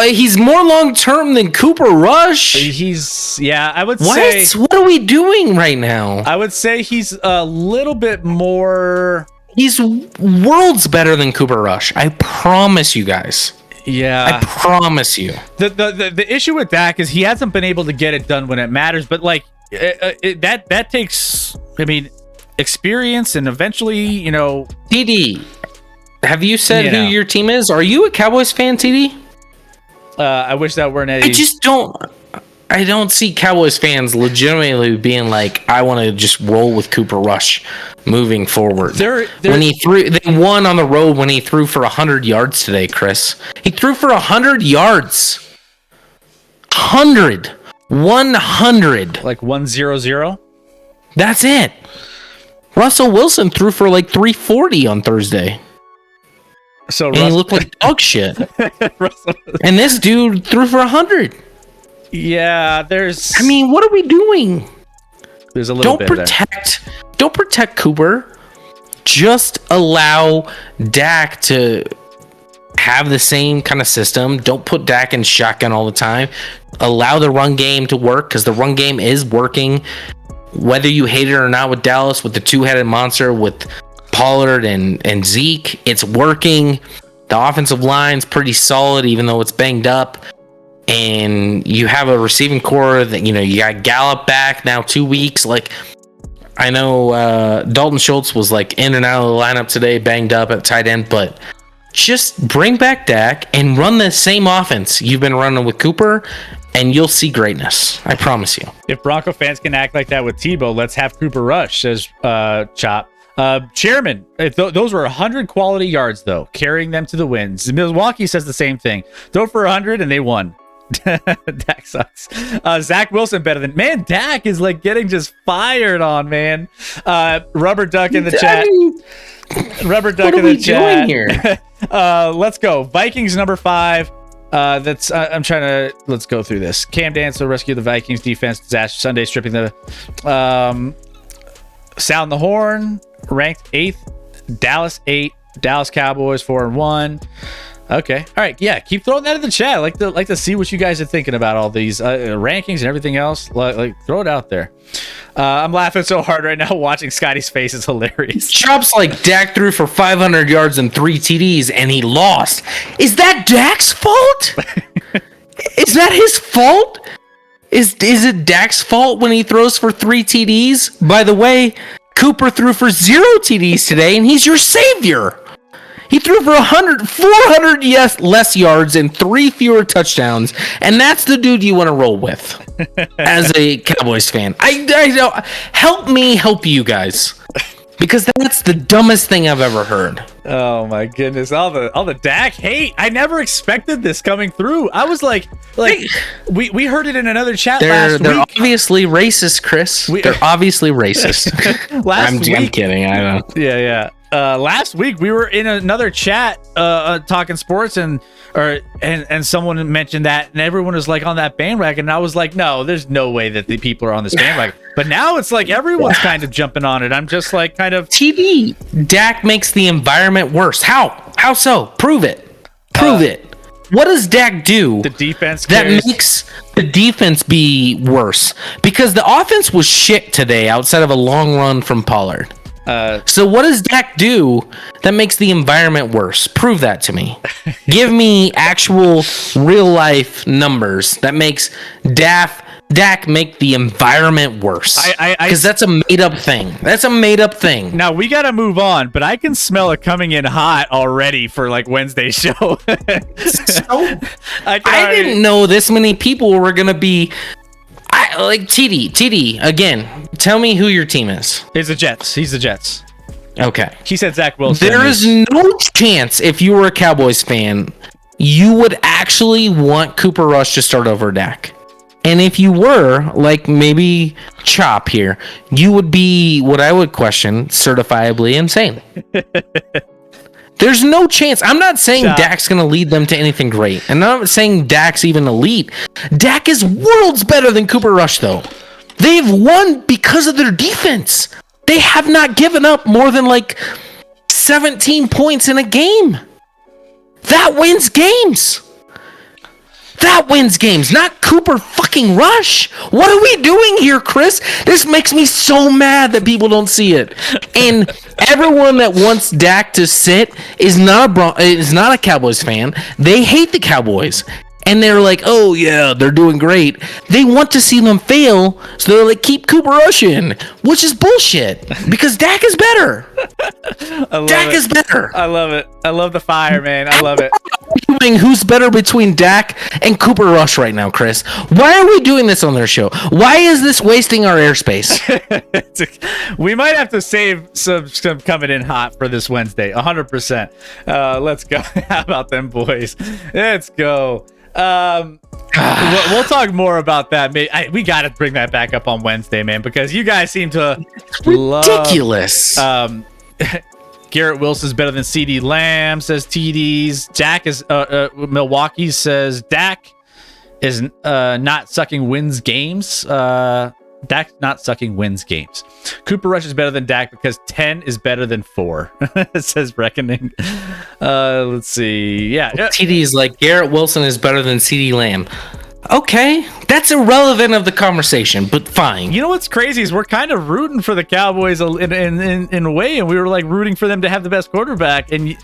he's more long term than Cooper Rush. I would say. What are we doing right now? I would say he's a little bit more. He's worlds better than Cooper Rush. I promise you guys. Yeah, I promise you. The issue with Dak is he hasn't been able to get it done when it matters. But like that takes, I mean, experience, and eventually, TD, have you said who your team is? Are you a Cowboys fan, TD? I wish that weren't Eddie. I don't see Cowboys fans legitimately being like, I want to just roll with Cooper Rush moving forward. They won on the road when he threw for 100 yards today, Chris. He threw for 100 yards. 100. Like 100? That's it. Russell Wilson threw for like 340 on Thursday. And he looked like dog shit. And this dude threw for 100. Yeah, I mean, what are we doing? There's a little bit Don't protect Cooper. Just allow Dak to have the same kind of system. Don't put Dak in shotgun all the time. Allow the run game to work, because the run game is working. Whether you hate it or not with Dallas, with the two-headed monster, with Pollard and Zeke, it's working. The offensive line's pretty solid, even though it's banged up. And you have a receiving core that, you got Gallup back now 2 weeks. Like, I know Dalton Schultz was like in and out of the lineup today, banged up at tight end, but just bring back Dak and run the same offense you've been running with Cooper, and you'll see greatness. I promise you. If Bronco fans can act like that with Tebow, let's have Cooper Rush, says Chop. Chairman, those were 100 quality yards, though, carrying them to the wins. Milwaukee says the same thing. Throw for 100 and they won. Dak sucks. Zach Wilson better than Dak is like getting just fired on, man. Rubber Duck in the chat. Rubber Duck in the chat. Here? Let's go. Vikings number 5. Let's go through this. Cam Dancer rescue the Vikings defense. Disaster Sunday stripping the sound the horn. Ranked 8th Dallas 8, Dallas Cowboys 4-1. Okay, all right, yeah. Keep throwing that in the chat. Like to see what you guys are thinking about all these rankings and everything else. Like throw it out there. I'm laughing so hard right now watching Scotty's face is hilarious. Chops like Dak threw for 500 yards and 3 TDs and he lost. Is that Dak's fault? Is that his fault? Is it Dak's fault when he throws for 3 TDs? By the way, Cooper threw for 0 TDs today and he's your savior. He threw for 400 less yards and 3 fewer touchdowns, and that's the dude you want to roll with as a Cowboys fan. I know. Help me help you guys, because that's the dumbest thing I've ever heard. Oh my goodness, all the Dak hate. I never expected this coming through. I was like we heard it in another chat last week. They're obviously racist, Chris. They're obviously racist. I'm kidding. I don't. Yeah. Last week we were in another chat talking sports and someone mentioned that and everyone was like on that bandwagon and I was like, no, there's no way that the people are on this bandwagon. But now it's like everyone's kind of jumping on it. I'm just like kind of TV. Dak makes the environment worse. How so? Prove it. What does Dak do? The defense that makes the defense be worse, because the offense was shit today outside of a long run from Pollard. So what does Dak do that makes the environment worse? Prove that to me. Give me actual real life numbers that makes Dak make the environment worse. Because that's a made up thing. Now we got to move on, but I can smell it coming in hot already for like Wednesday's show. I didn't know this many people were going to be like TD again. Tell me who your team is. He's the Jets. Okay. He said Zach Wilson. There is no chance if you were a Cowboys fan, you would actually want Cooper Rush to start over Dak. And if you were, like maybe Chop here, you would be what I would question certifiably insane. There's no chance. I'm not saying Dak's going to lead them to anything great. And I'm not saying Dak's even elite. Dak is worlds better than Cooper Rush, though. They've won because of their defense. They have not given up more than like 17 points in a game. That wins games. Not Cooper fucking Rush. What are we doing here, Chris? This makes me so mad that people don't see it. And everyone that wants Dak to sit is not a Cowboys fan. They hate the Cowboys. And they're like, oh yeah, they're doing great. They want to see them fail, so they're like, keep Cooper Rush in, which is bullshit, because Dak is better. Dak is better. I love it. I love the fire, man. I love it. Who's better between Dak and Cooper Rush right now, Chris? Why are we doing this on their show? Why is this wasting our airspace? We might have to save some coming in hot for this Wednesday. 100%. Let's go. How about them boys? Let's go. We'll talk more about that. We got to bring that back up on Wednesday, man, because you guys seem to ridiculous. Garrett Wilson's better than CD Lamb, says TDs. Dak is Milwaukee says Dak is not sucking wins games. Dak's not sucking wins games. Cooper Rush is better than Dak because 10 is better than 4. It says Reckoning. Let's see. Yeah. TD is like Garrett Wilson is better than CD Lamb. Okay, that's irrelevant of the conversation, but fine. You know what's crazy is we're kind of rooting for the Cowboys in a way, and we were like rooting for them to have the best quarterback, and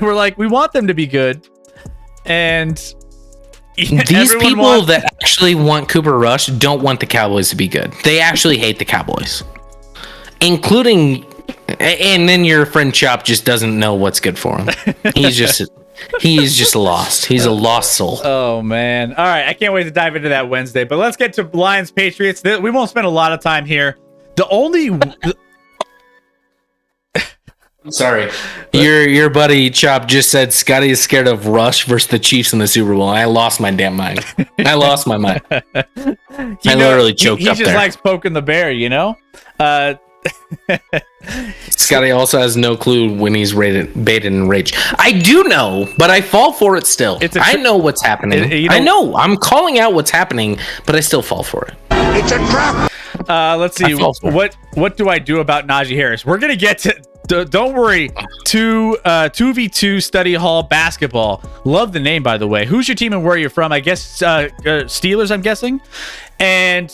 we're like, we want them to be good. And these people that actually want Cooper Rush don't want the Cowboys to be good. They actually hate the Cowboys, including, and then your friend Chop just doesn't know what's good for him. He's just lost. He's a lost soul. Oh, man. All right. I can't wait to dive into that Wednesday. But let's get to Lions Patriots. We won't spend a lot of time here. Sorry. Your buddy Chop just said Scotty is scared of Rush versus the Chiefs in the Super Bowl. I lost my damn mind. I literally choked up there. He just likes poking the bear, you know? Scotty also has no clue when he's baited in rage. I do know, but I fall for it still. I know what's happening. I know. I'm calling out what's happening, but I still fall for it. It's a trap. Let's see. What do I do about Najee Harris? We're gonna get to Don't worry. 2v2 study hall basketball. Love the name, by the way. Who's your team and where you're from? I guess Steelers, I'm guessing. And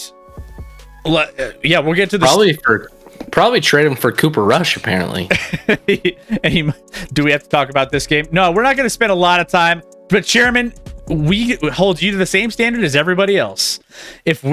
yeah, we'll get to the probably trade him for Cooper Rush, apparently. Do we have to talk about this game? No, we're not going to spend a lot of time. But Chairman, we hold you to the same standard as everybody else. If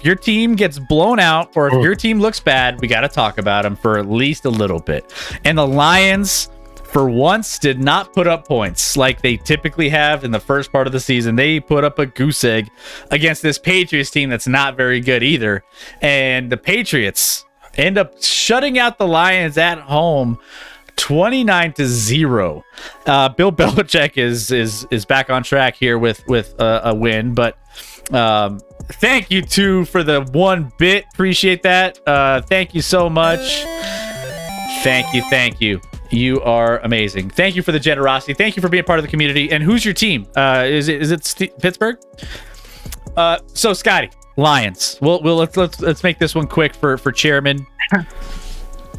your team gets blown out or if your team looks bad, we got to talk about them for at least a little bit. And the Lions, for once, did not put up points like they typically have in the first part of the season. They put up a goose egg against this Patriots team that's not very good either. And the Patriots end up shutting out the Lions at home 29-0. Bill Belichick is back on track here with a win, but thank you too for the 1 bit. Appreciate that. Thank you so much. Thank you. You are amazing. Thank you for the generosity. Thank you for being part of the community. And who's your team? Is it Pittsburgh? So Scotty, Lions. Let's make this one quick for Chairman.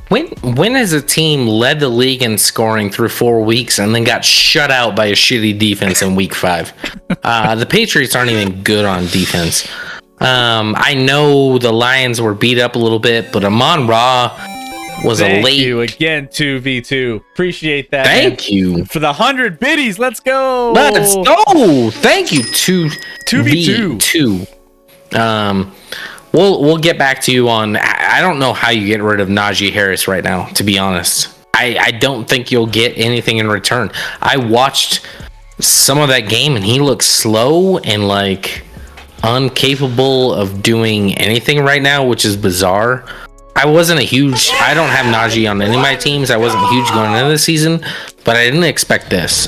When has a team led the league in scoring through 4 weeks and then got shut out by a shitty defense in week 5? The Patriots aren't even good on defense. I know the Lions were beat up a little bit, but Amon-Ra was a late. Thank you again, 2v2. Appreciate that. Thank you for the 100 biddies. Let's go. Let's go. Thank you, 2v2. We'll get back to you on. I don't know how you get rid of Najee Harris right now, to be honest. I don't think you'll get anything in return. I watched some of that game and he looks slow and like incapable of doing anything right now, which is bizarre. I don't have Najee on any of my teams. I wasn't huge going into the season, but I didn't expect this.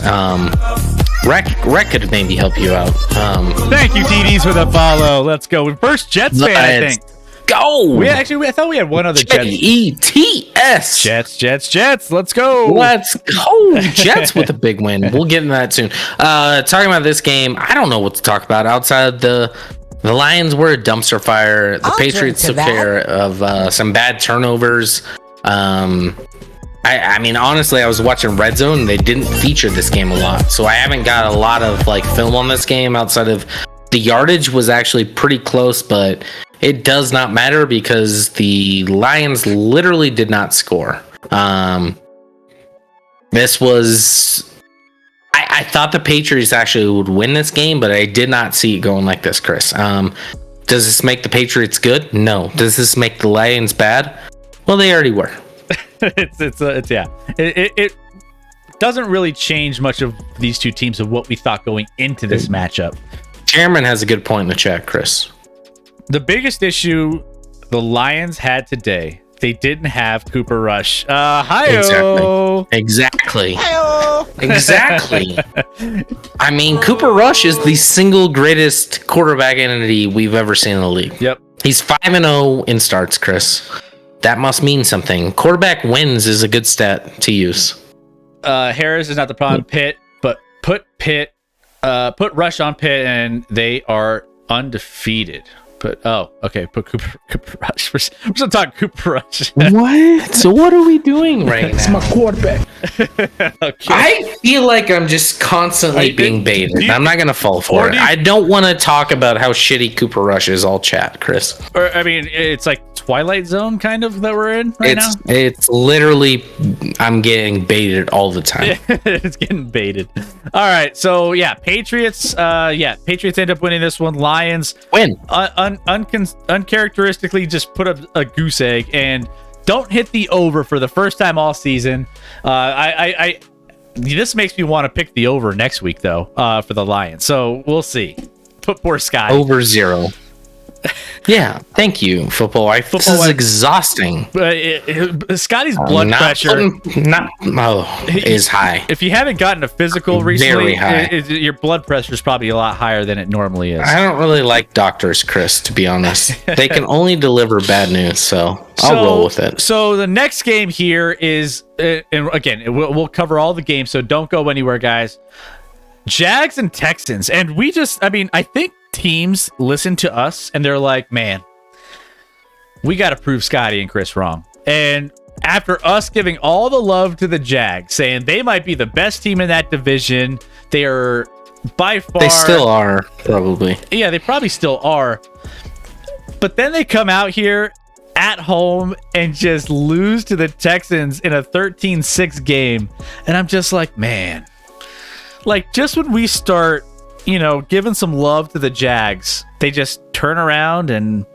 Rec could maybe help you out. Thank you, TDs, for the follow. Let's go. First Jets fan, I think. Go. I thought we had one other Jets. Jets. Jets. Let's go. Let's go. Jets with a big win. We'll get into that soon. Talking about this game, I don't know what to talk about outside the Lions were a dumpster fire. The Patriots took care of some bad turnovers. I mean, honestly, I was watching Red Zone and they didn't feature this game a lot. So I haven't got a lot of like film on this game outside of the yardage was actually pretty close, but it does not matter because the Lions literally did not score. This was... I thought the Patriots actually would win this game, but I did not see it going like this, Chris. Does this make the Patriots good? No. Does this make the Lions bad? Well, they already were. It doesn't really change much of these two teams of what we thought going into this matchup. Chairman has a good point in the chat, Chris. The biggest issue the Lions had today, they didn't have Cooper Rush. Exactly. I mean, Cooper Rush is the single greatest quarterback entity we've ever seen in the league. Yep. He's 5-0 in starts, Chris. That must mean something. Quarterback wins is a good stat to use. Harris is not the problem. Pitt, but put Rush on Pitt, and they are undefeated. Put Cooper Rush. We're still talking Cooper Rush. What? So what are we doing right now? It's my quarterback. Okay. I feel like I'm just constantly being baited. I'm not going to fall for it. I don't want to talk about how shitty Cooper Rush is all chat, Chris. Or, I mean, it's like Twilight Zone kind of that we're in right now. It's literally, I'm getting baited all the time. It's getting baited. All right. So, yeah, Patriots. Patriots end up winning this one. Lions win. Uncharacteristically just put up a goose egg and don't hit the over for the first time all season. This makes me want to pick the over next week though, for the Lions. So we'll see. Put poor Scotty over 0. Yeah, thank you, football wife. This is exhausting. Scotty's blood pressure is high. If you haven't gotten a physical recently, very high. Your blood pressure is probably a lot higher than it normally is. I don't really like doctors, Chris, to be honest. They can only deliver bad news, so I'll roll with it. So the next game here is, and again, we'll cover all the games, so don't go anywhere, guys. Jags and Texans, and I think teams listen to us and they're like, man, we got to prove Scotty and Chris wrong. And after us giving all the love to the Jags, saying they might be the best team in that division. They are by far. They still are, probably. Yeah, they probably still are. But then they come out here at home and just lose to the Texans in a 13-6 game. And I'm just like, man, like just when we start, giving some love to the Jags, they just turn around and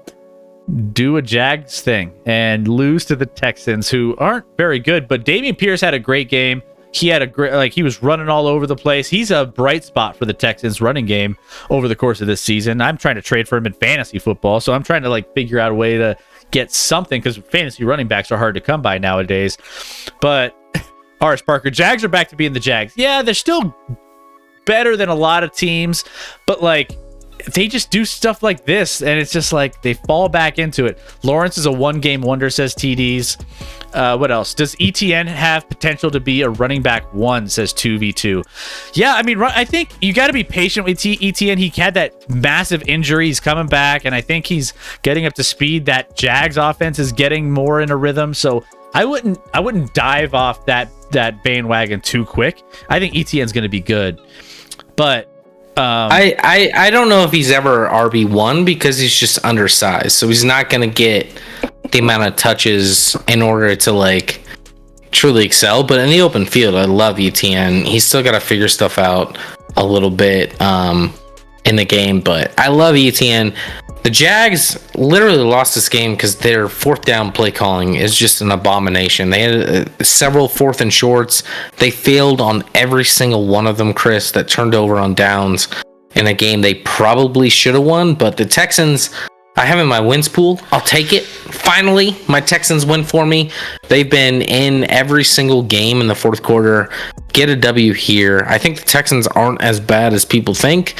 do a Jags thing and lose to the Texans, who aren't very good. But Dameon Pierce had a great game. He had a great, he was running all over the place. He's a bright spot for the Texans running game over the course of this season. I'm trying to trade for him in fantasy football, so I'm trying to figure out a way to get something, because fantasy running backs are hard to come by nowadays. But Horace Parker, Jags are back to being the Jags. Yeah, they're still better than a lot of teams, but they just do stuff like this, and it's just they fall back into it. Lawrence is a one-game wonder, says TDs. What else? Does ETN have potential to be a running back one, says 2v2. Yeah, I mean, I think you got to be patient with ETN. He had that massive injury. He's coming back, and I think he's getting up to speed. That Jags offense is getting more in a rhythm, so I wouldn't dive off that bandwagon too quick. I think ETN's going to be good, but I don't know if he's ever RB1 because he's just undersized, so he's not going to get the amount of touches in order to truly excel. But in the open field, I love ETN. He's still got to figure stuff out a little bit in the game, but I love ETN. The Jags literally lost this game because their fourth down play calling is just an abomination. They had several fourth and shorts. They failed on every single one of them, Chris, that turned over on downs in a game they probably should have won. But the Texans, I have in my wins pool. I'll take it. Finally, my Texans win for me. They've been in every single game in the fourth quarter. Get a W here. I think the Texans aren't as bad as people think.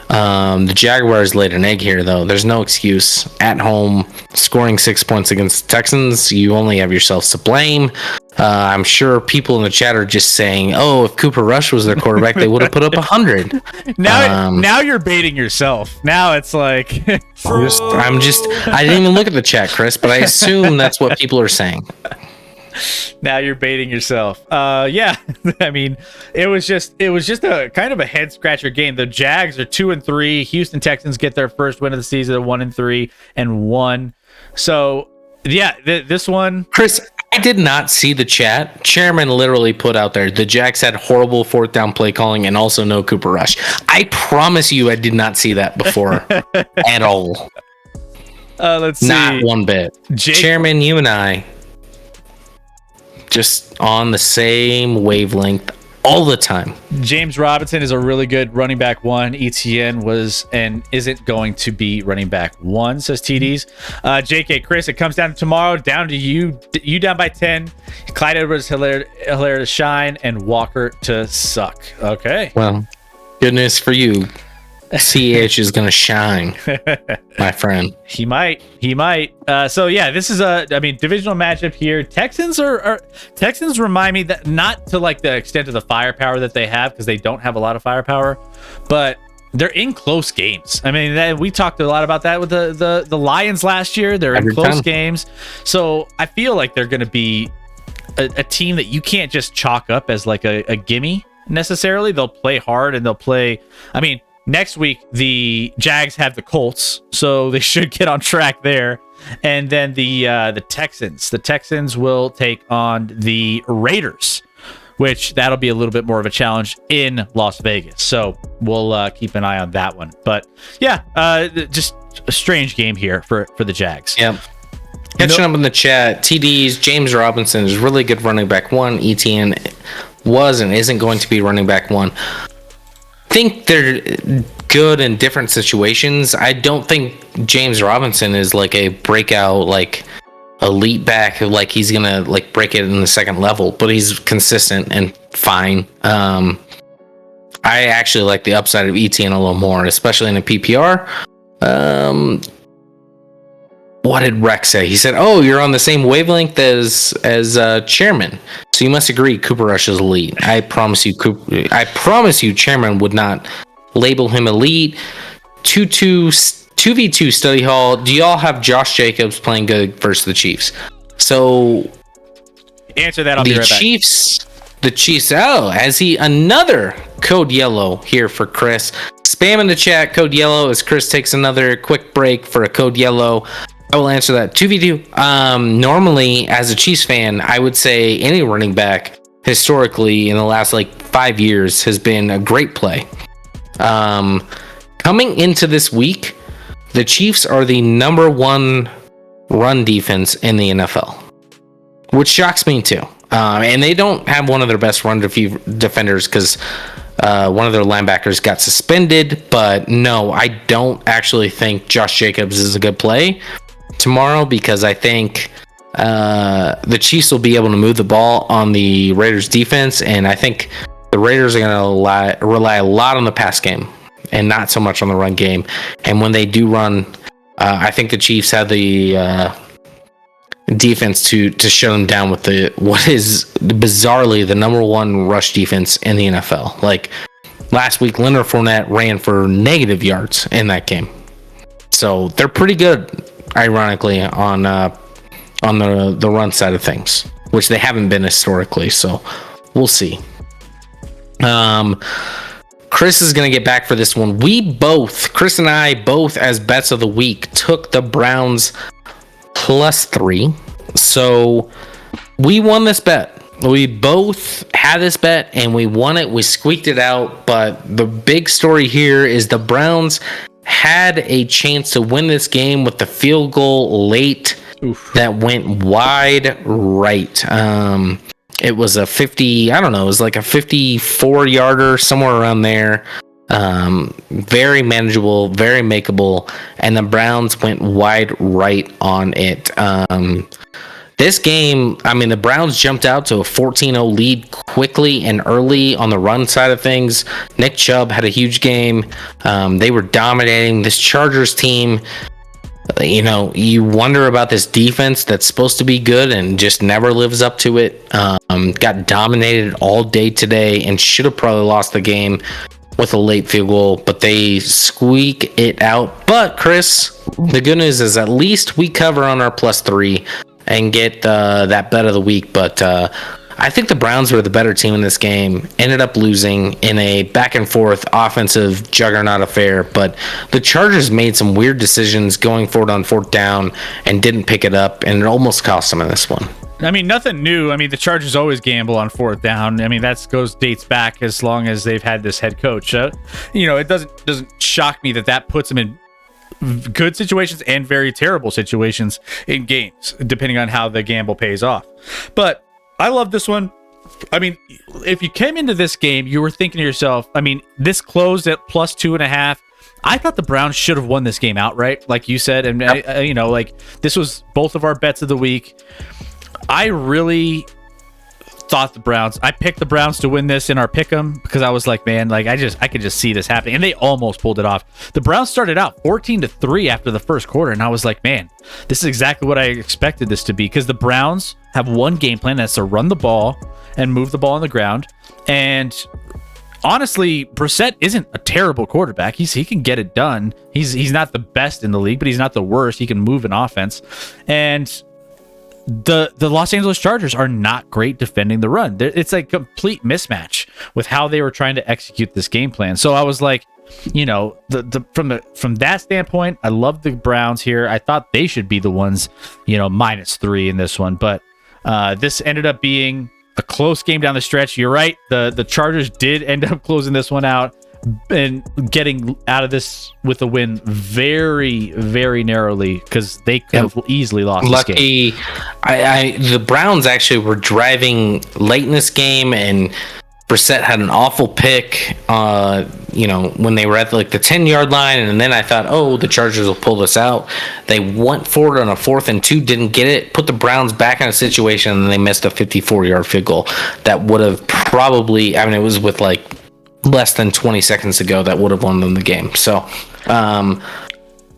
The Jaguars laid an egg here, though. There's no excuse. At home, scoring 6 points against the Texans, you only have yourselves to blame. I'm sure people in the chat are just saying, "Oh, if Cooper Rush was their quarterback, they would have put up 100." Now you're baiting yourself. Now it's I didn't even look at the chat, Chris, but I assume that's what people are saying. Now you're baiting yourself. Yeah. I mean, it was just a kind of a head scratcher game. The Jags are 2-3. Houston Texans get their first win of the season, 1-3 and 1. So yeah, this one, Chris, I did not see the chat. Chairman literally put out there, the Jags had horrible fourth down play calling and also no Cooper Rush. I promise you I did not see that before at all. Let's see. Not one bit. Chairman, you and I just on the same wavelength all the time. James Robinson is a really good running back one. ETN was and isn't going to be running back one, says TDs. JK Chris, it comes down to tomorrow, down to you down by 10. Clyde Edwards-Helaire to shine and Walker to suck. Okay. Well, good news for you. CH is gonna shine, my friend. He might. So yeah, this is divisional matchup here. Texans remind me that not to the extent of the firepower that they have, because they don't have a lot of firepower, but they're in close games. I mean, we talked a lot about that with the Lions last year. They're in close games, so I feel like they're going to be a team that you can't just chalk up as a gimme necessarily. They'll play hard and they'll play. I mean, next week, the Jags have the Colts, so they should get on track there. And then the Texans. The Texans will take on the Raiders, which that'll be a little bit more of a challenge in Las Vegas. So we'll keep an eye on that one. But yeah, just a strange game here for the Jags. Yeah. Catching up in the chat, TDs, James Robinson is really good running back one. ETN was and isn't going to be running back one. Think they're good in different situations. I don't think James Robinson is a breakout elite back, he's gonna break it in the second level, but he's consistent and fine. I actually like the upside of ETN a little more, especially in a PPR. What did Rex say? He said, "Oh, you're on the same wavelength as Chairman, so you must agree Cooper Rush is elite." I promise you, Chairman would not label him elite. 2v2 study hall. Do y'all have Josh Jacobs playing good versus the Chiefs? So Answer that. I'll be right back. The Chiefs. Oh, another code yellow here for Chris. Spam in the chat, code yellow, as Chris takes another quick break for a code yellow. I will answer that. 2v2. Normally, as a Chiefs fan, I would say any running back historically in the last 5 years has been a great play. Coming into this week, the Chiefs are the number one run defense in the NFL, which shocks me too. And they don't have one of their best run defenders because one of their linebackers got suspended. But no, I don't actually think Josh Jacobs is a good play tomorrow, because I think the Chiefs will be able to move the ball on the Raiders defense, and I think the Raiders are going to rely a lot on the pass game and not so much on the run game. And when they do run, I think the Chiefs have the defense to shut them down with what is bizarrely the number one rush defense in the NFL. Last week, Leonard Fournette ran for negative yards in that game. So they're pretty good, ironically, on the run side of things, which they haven't been historically. So we'll see. Chris is going to get back for this one. Chris and I both, as bets of the week, took the Browns +3. So we won this bet. We both had this bet and we won it. We squeaked it out. But the big story here is the Browns had a chance to win this game with the field goal late. Oof. That went wide right. It was a 50, I don't know, it was like a 54-yarder, somewhere around there. Very manageable, very makeable, and the Browns went wide right on it. This game, the Browns jumped out to a 14-0 lead quickly and early on the run side of things. Nick Chubb had a huge game. They were dominating this Chargers team. You wonder about this defense that's supposed to be good and just never lives up to it. Got dominated all day today and should have probably lost the game with a late field goal, but they squeak it out. But Chris, the good news is at least we cover on our +3 and get that bet of the week. But I think the Browns were the better team in this game, ended up losing in a back and forth offensive juggernaut affair. But the Chargers made some weird decisions going forward on 4th down and didn't pick it up, and it almost cost them in this one. Nothing new. The Chargers always gamble on 4th down. That dates back as long as they've had this head coach. It doesn't shock me that puts them in good situations and very terrible situations in games, depending on how the gamble pays off. But I love this one. If you came into this game, you were thinking to yourself, this closed at +2.5. I thought the Browns should have won this game outright, like you said. And, this was both of our bets of the week. I really thought I picked the Browns to win this in our pick'em because I was like, man, I could just see this happening, and they almost pulled it off. The Browns started out 14-3 after the first quarter, and I was like, man, this is exactly what I expected this to be, because the Browns have one game plan, that's to run the ball and move the ball on the ground. And honestly, Brissett isn't a terrible quarterback. He can get it done. He's not the best in the league, but he's not the worst. He can move an offense. And the Los Angeles Chargers are not great defending the run. It's a complete mismatch with how they were trying to execute this game plan. So I was like, from that standpoint, I love the Browns here. I thought they should be the ones, -3 in this one, but this ended up being a close game down the stretch. You're right. The Chargers did end up closing this one out and getting out of this with a win very, very narrowly, because they could have easily lost this game. The Browns actually were driving late in this game, and Brissett had an awful pick, when they were at the 10-yard line, and then I thought, the Chargers will pull this out. They went forward on a 4th and 2, didn't get it, put the Browns back in a situation, and they missed a 54-yard field goal that would have probably, it was with less than 20 seconds ago, that would have won them the game. So,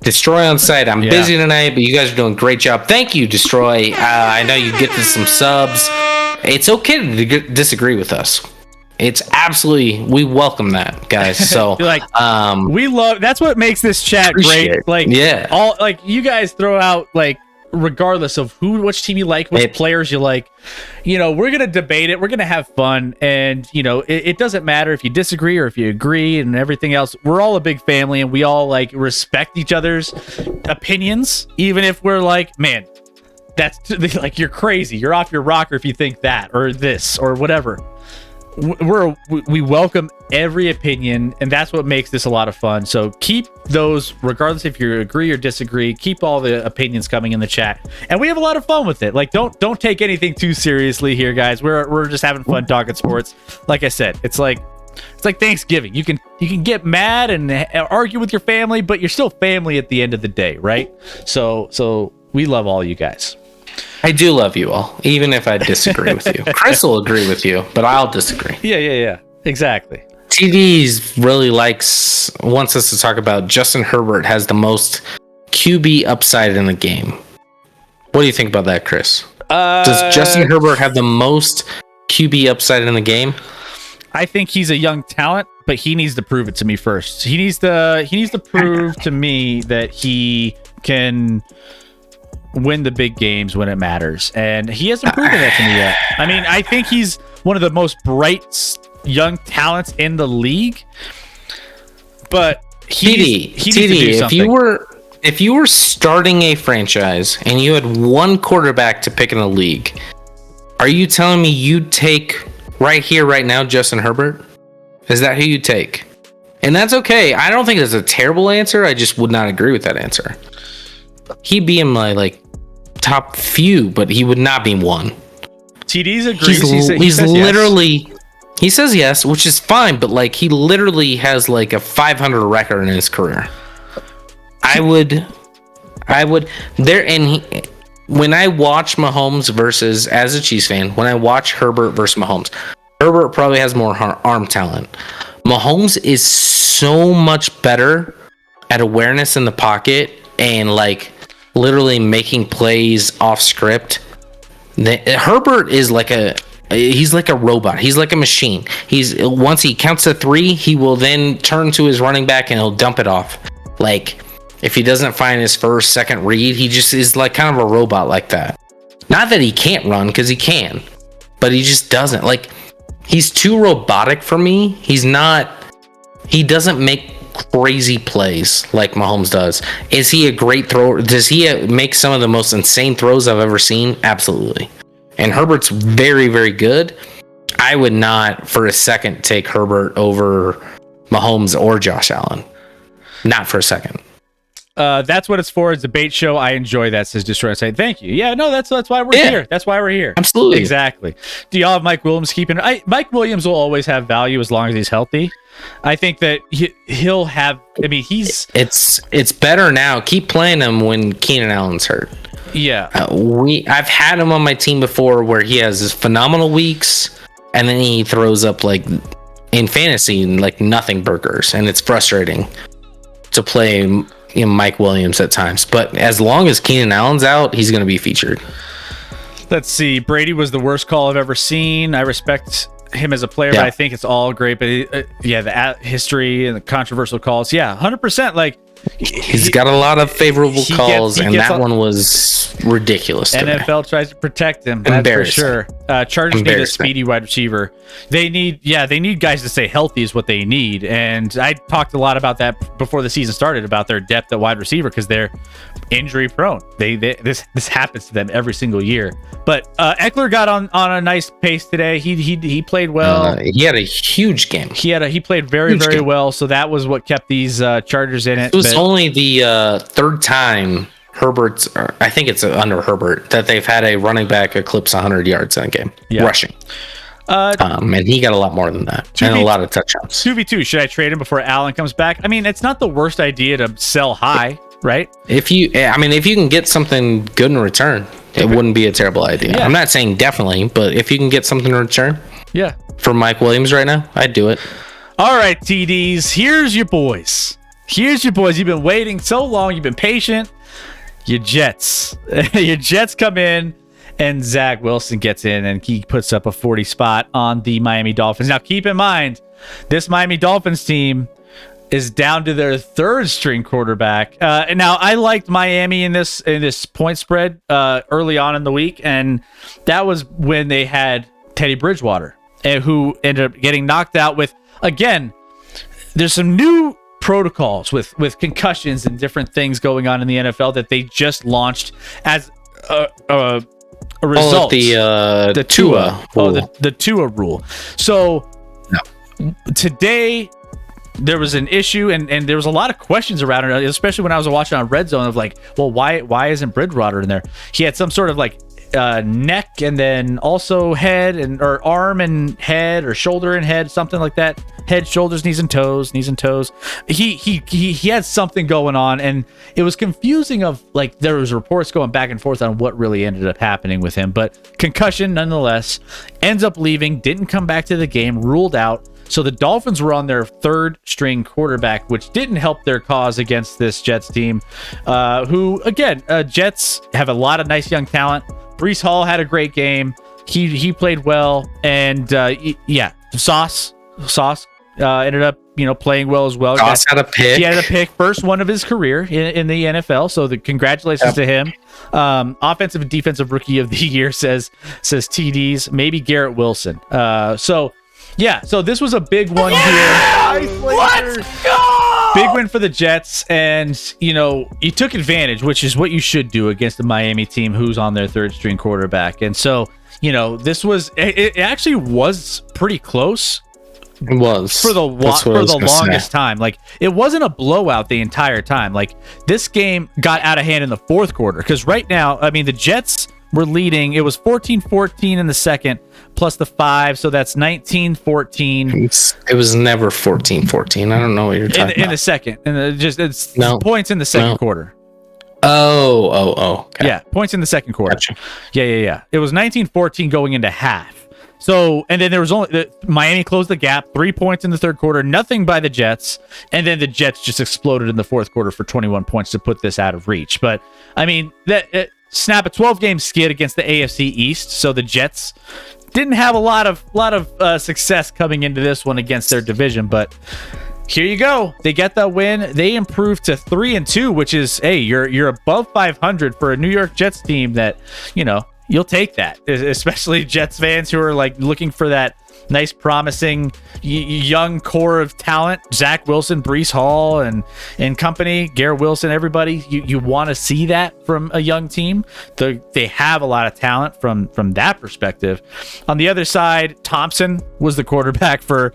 Destroy on site. I'm busy tonight, but you guys are doing a great job. Thank you, Destroy. I know you get some subs. It's okay to disagree with us. It's absolutely, we welcome that, guys. So we love, that's what makes this chat great. All you guys throw out regardless of which team you like, which players you like, we're going to debate it. We're going to have fun. And, it doesn't matter if you disagree or if you agree and everything else. We're all a big family and we all like respect each other's opinions, even if we're like, man, that's like, you're crazy. You're off your rocker if you think that or this or whatever. We welcome every opinion, and that's what makes this a lot of fun. So keep those, regardless if you agree or disagree, keep all the opinions coming in the chat, and we have a lot of fun with it. Like, don't take anything too seriously here, guys. We're just having fun talking sports. Like I said, it's like Thanksgiving. You can get mad and argue with your family, but you're still family at the end of the day, right? So we love all you guys. I do love you all, even if I disagree with you. Chris will agree with you, but I'll disagree. Yeah. Exactly. TDs really wants us to talk about Justin Herbert has the most QB upside in the game. What do you think about that, Chris? Does Justin Herbert have the most QB upside in the game? I think he's a young talent, but he needs to prove it to me first. He needs to prove to me that he can win the big games when it matters, and he hasn't proven that to me yet. I mean, I think he's one of the most bright young talents in the league, but he needs to do something. If you were starting a franchise and you had one quarterback to pick in the league, are you telling me you'd take right here, right now, Justin Herbert? Is that who you take? And that's okay. I don't think it's a terrible answer. I just would not agree with that answer. He'd be in my top few, but he would not be one. TD's agrees. He's literally. Yes. He says yes, which is fine, but he literally has a 500 record in his career. I would there, and when I watch Mahomes versus, as a Chiefs fan, when I watch Herbert versus Mahomes, Herbert probably has more arm talent. Mahomes is so much better at awareness in the pocket and literally making plays off script. Herbert is he's like a robot. He's like a machine. Once he counts to 3, he will then turn to his running back and he'll dump it off. If he doesn't find his first, second read, he just is kind of a robot like that. Not that he can't run, because he can, but he just doesn't. He's too robotic for me. He doesn't make crazy plays like Mahomes does. Is he a great thrower? Does he make some of the most insane throws I've ever seen? Absolutely. And Herbert's very, very good. I would not for a second take Herbert over Mahomes or Josh Allen. Not for a second. That's what it's for. It's a debate show. I enjoy that, says Destroy. Say thank you. Yeah, no, that's why we're here. That's why we're here. Absolutely. Exactly. Do y'all have Mike Williams keeping? Mike Williams will always have value as long as he's healthy. I think that he'll have. I mean, it's better now. Keep playing him when Keenan Allen's hurt. Yeah. I've had him on my team before where he has his phenomenal weeks and then he throws up in fantasy nothing burgers, and it's frustrating to play Mike Williams at times. But as long as Keenan Allen's out, he's going to be featured. Let's see. Brady was the worst call I've ever seen. I respect him as a player, but I think it's all great. But the history and the controversial calls. Yeah, 100%. He's got a lot of favorable calls, and that one was ridiculous. NFL tries to protect him. That's for sure. Chargers need a speedy wide receiver. They need guys to stay healthy is what they need. And I talked a lot about that before the season started, about their depth at wide receiver, because they're injury prone. This happens to them every single year. But Eckler got on a nice pace today. He played well. He had a huge game. He played very, very well. So that was what kept these Chargers in it. It was only the third time I think it's under Herbert, that they've had a running back eclipse 100 yards in a game, rushing. And he got a lot more than that, and a lot of touchdowns. 2v2, should I trade him before Allen comes back? I mean, it's not the worst idea to sell high, right? If you can get something good in return, it wouldn't be a terrible idea. Yeah. I'm not saying definitely, but if you can get something in return, for Mike Williams right now, I'd do it. All right, TDs, here's your boys. You've been waiting so long. You've been patient. Your Jets come in, and Zach Wilson gets in, and he puts up a 40 spot on the Miami Dolphins. Now, keep in mind, this Miami Dolphins team, is down to their third string quarterback. And now I liked Miami in this point spread early on in the week, and that was when they had Teddy Bridgewater, who ended up getting knocked out with, again, there's some new protocols with concussions and different things going on in the NFL that they just launched as a result. The Tua rule. The Tua rule. So today there was an issue, and there was a lot of questions around it, especially when I was watching on Red Zone of like, well, why isn't Bridgewater in there? He had some sort of like neck and then also head or arm and head or shoulder and head, something like that. Head, shoulders, knees and toes. He had something going on, and it was confusing of like there was reports going back and forth on what really ended up happening with him, but concussion nonetheless. Ends up leaving, didn't come back to the game, ruled out. So the Dolphins were on their third string quarterback, which didn't help their cause against this Jets team, who again, Jets have a lot of nice young talent. Breece Hall had a great game. He played well, and Sauce ended up playing well as well. Sauce had a pick. He had a pick, first one of his career in the NFL. So the congratulations to him. Offensive and defensive rookie of the year says TDs, maybe Garrett Wilson. So this was a big one here. Let's go! Big win for the Jets, and you took advantage, which is what you should do against the Miami team who's on their third string quarterback. And so this was it actually was pretty close. It was for the longest time. Like, it wasn't a blowout the entire time. Like, this game got out of hand in the fourth quarter, because right now, I mean, the Jets were leading. It was 14-14 in the second plus the 5, so that's 19-14. It was never 14-14. I don't know what you're talking about. In the second, and it's points in the second quarter. Oh. Okay. Yeah, points in the second quarter. Gotcha. Yeah. It was 19-14 going into half. So, and then there was only Miami closed the gap, 3 points in the third quarter, nothing by the Jets, and then the Jets just exploded in the fourth quarter for 21 points to put this out of reach. But I mean, snap a 12-game skid against the AFC East, so the Jets didn't have a lot of success coming into this one against their division. But here you go, they get that win. They improved to 3-2, which is, hey, you're above 500 for a New York Jets team that you'll take that, especially Jets fans who are like looking for that nice, promising young core of talent. Zach Wilson, Breece Hall, and company, Garrett Wilson, everybody. You want to see that from a young team. They have a lot of talent from that perspective. On the other side, Thompson was the quarterback for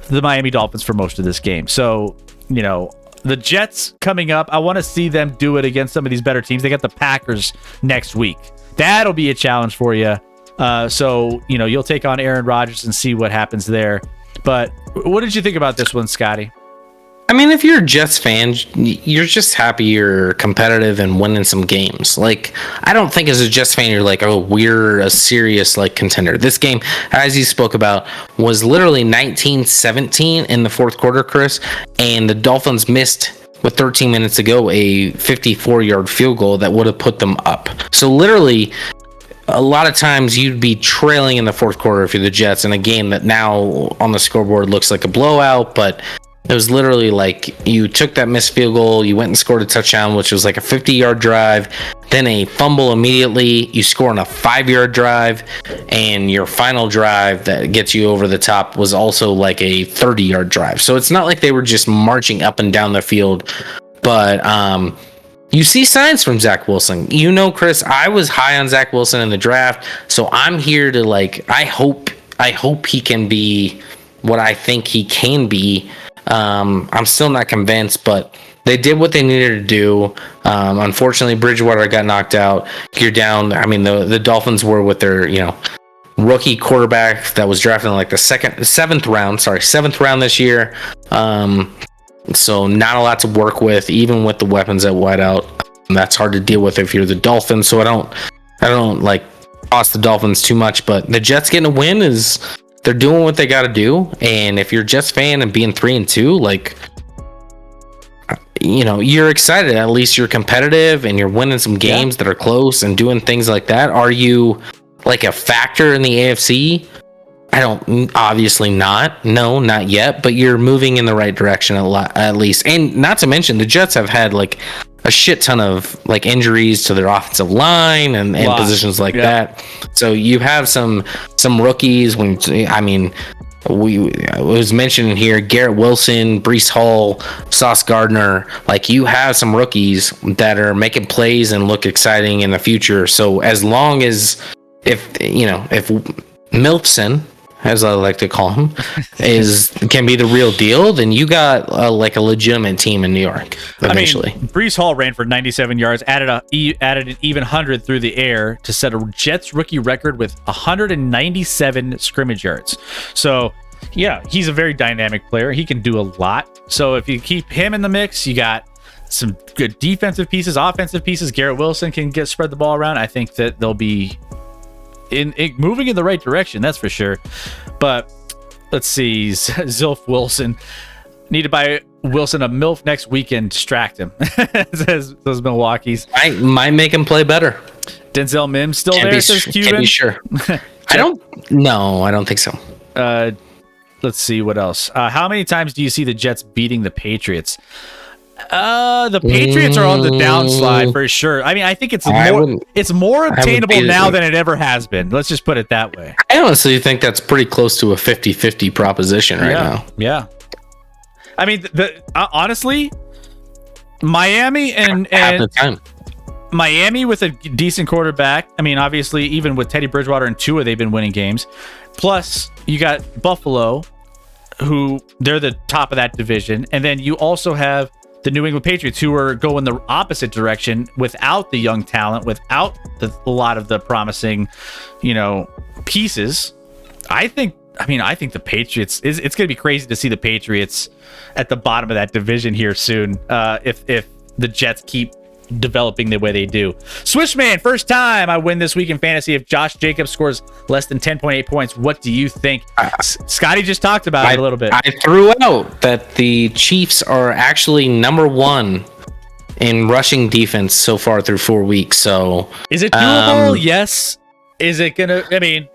the Miami Dolphins for most of this game. So, the Jets coming up, I want to see them do it against some of these better teams. They got the Packers next week. That'll be a challenge for you. So, you'll take on Aaron Rodgers and see what happens there. But what did you think about this one, Scotty? I mean, if you're a Jets fan, you're just happy you're competitive and winning some games. Like, I don't think as a Jets fan, you're like, oh, we're a serious, contender. This game, as you spoke about, was literally 19-17 in the fourth quarter, Chris, and the Dolphins missed, with 13 minutes to go, a 54-yard field goal that would have put them up. So literally, a lot of times you'd be trailing in the fourth quarter if you're the Jets in a game that now on the scoreboard looks like a blowout, but it was literally like you took that missed field goal, you went and scored a touchdown, which was like a 50-yard drive, then a fumble immediately, you score on a 5-yard drive, and your final drive that gets you over the top was also like a 30-yard drive. So it's not like they were just marching up and down the field, but you see signs from Zach Wilson. Chris, I was high on Zach Wilson in the draft, so I'm here to I hope he can be what I think he can be. I'm still not convinced, but they did what they needed to do. Unfortunately, Bridgewater got knocked out. You're down. I mean, the Dolphins were with their, rookie quarterback that was drafted in like the seventh round this year. So not a lot to work with, even with the weapons at wideout. That's hard to deal with if you're the Dolphins. So I don't toss the Dolphins too much, but the Jets getting a win is, they're doing what they got to do. And if you're a Jets fan and being 3-2, you're excited. At least you're competitive and you're winning some games that are close and doing things like that. Are you like a factor in the AFC? I don't, obviously not. No, not yet, but you're moving in the right direction at least. And not to mention, the Jets have had like a shit ton of like injuries to their offensive line and positions like that. So you have some rookies. It was mentioned here, Garrett Wilson, Breece Hall, Sauce Gardner. Like, you have some rookies that are making plays and look exciting in the future. So as long as if Milfson, as I like to call him, can be the real deal, then you got like a legitimate team in New York eventually. Breece Hall ran for 97 yards, added an even 100 through the air to set a Jets rookie record with 197 scrimmage yards. So, yeah, he's a very dynamic player. He can do a lot. So if you keep him in the mix, you got some good defensive pieces, offensive pieces. Garrett Wilson can spread the ball around. I think that they'll be moving in the right direction, that's for sure. But let's see, Zilf Wilson, need to buy Wilson a MILF next weekend, distract him. Says those Milwaukee's. Might make him play better. Denzel Mims still there, says Cuban. Can't be sure. I don't think so. Let's see what else. How many times do you see the Jets beating the Patriots? The Patriots are on the downslide for sure. I mean, I think it's more obtainable now than it ever has been. Let's just put it that way. I honestly think that's pretty close to a 50-50 proposition right now. Yeah. I mean, honestly, Miami and half the time. Miami with a decent quarterback. I mean, obviously, even with Teddy Bridgewater and Tua, they've been winning games. Plus, you got Buffalo, who they're the top of that division. And then you also have the New England Patriots, who are going the opposite direction without the young talent, without a lot of the promising, pieces. I think the Patriots it's going to be crazy to see the Patriots at the bottom of that division here soon. If the Jets keep developing the way they do. Swishman, first time I win this week in fantasy. If Josh Jacobs scores less than 10.8 points, what do you think? Scotty just talked about it a little bit. I threw out that the Chiefs are actually number one in rushing defense so far through 4 weeks. So is it doable? Yes. Is it gonna? I mean,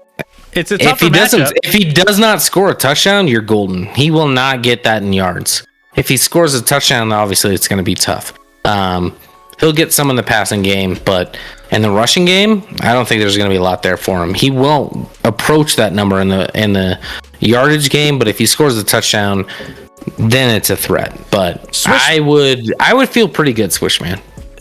it's a tougher matchup. If he does not score a touchdown, you're golden. He will not get that in yards. If he scores a touchdown, obviously it's going to be tough. He'll get some in the passing game, but in the rushing game, I don't think there's going to be a lot there for him. He won't approach that number in the yardage game, but if he scores a touchdown, then it's a threat. But I would feel pretty good, Swish man.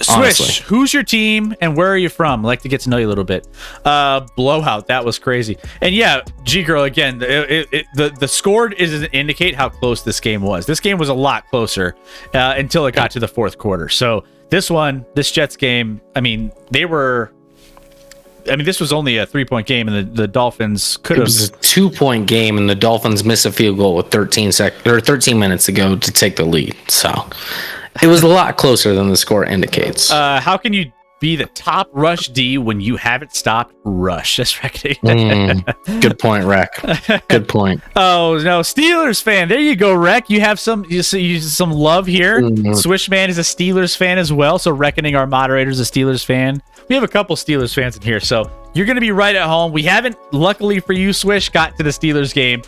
Honestly. Swish, who's your team and where are you from? I'd like to get to know you a little bit. Blowout, that was crazy. And yeah, G-Girl, again, the score doesn't indicate how close this game was. This game was a lot closer until it got to the fourth quarter. So this Jets game, this was only a 3-point game, and the Dolphins could have. It was a 2-point game, and the Dolphins missed a field goal with 13 minutes to go to take the lead. So it was a lot closer than the score indicates. How can you be the top rush D when you haven't stopped rush? That's right. Good point, Rec. Good point. Oh no, Steelers fan. There you go, Rec. You have some love here. Swishman is a Steelers fan as well. So reckoning our moderator's a Steelers fan. We have a couple Steelers fans in here, so you're going to be right at home. We haven't, luckily for you, Swish, got to the Steelers game,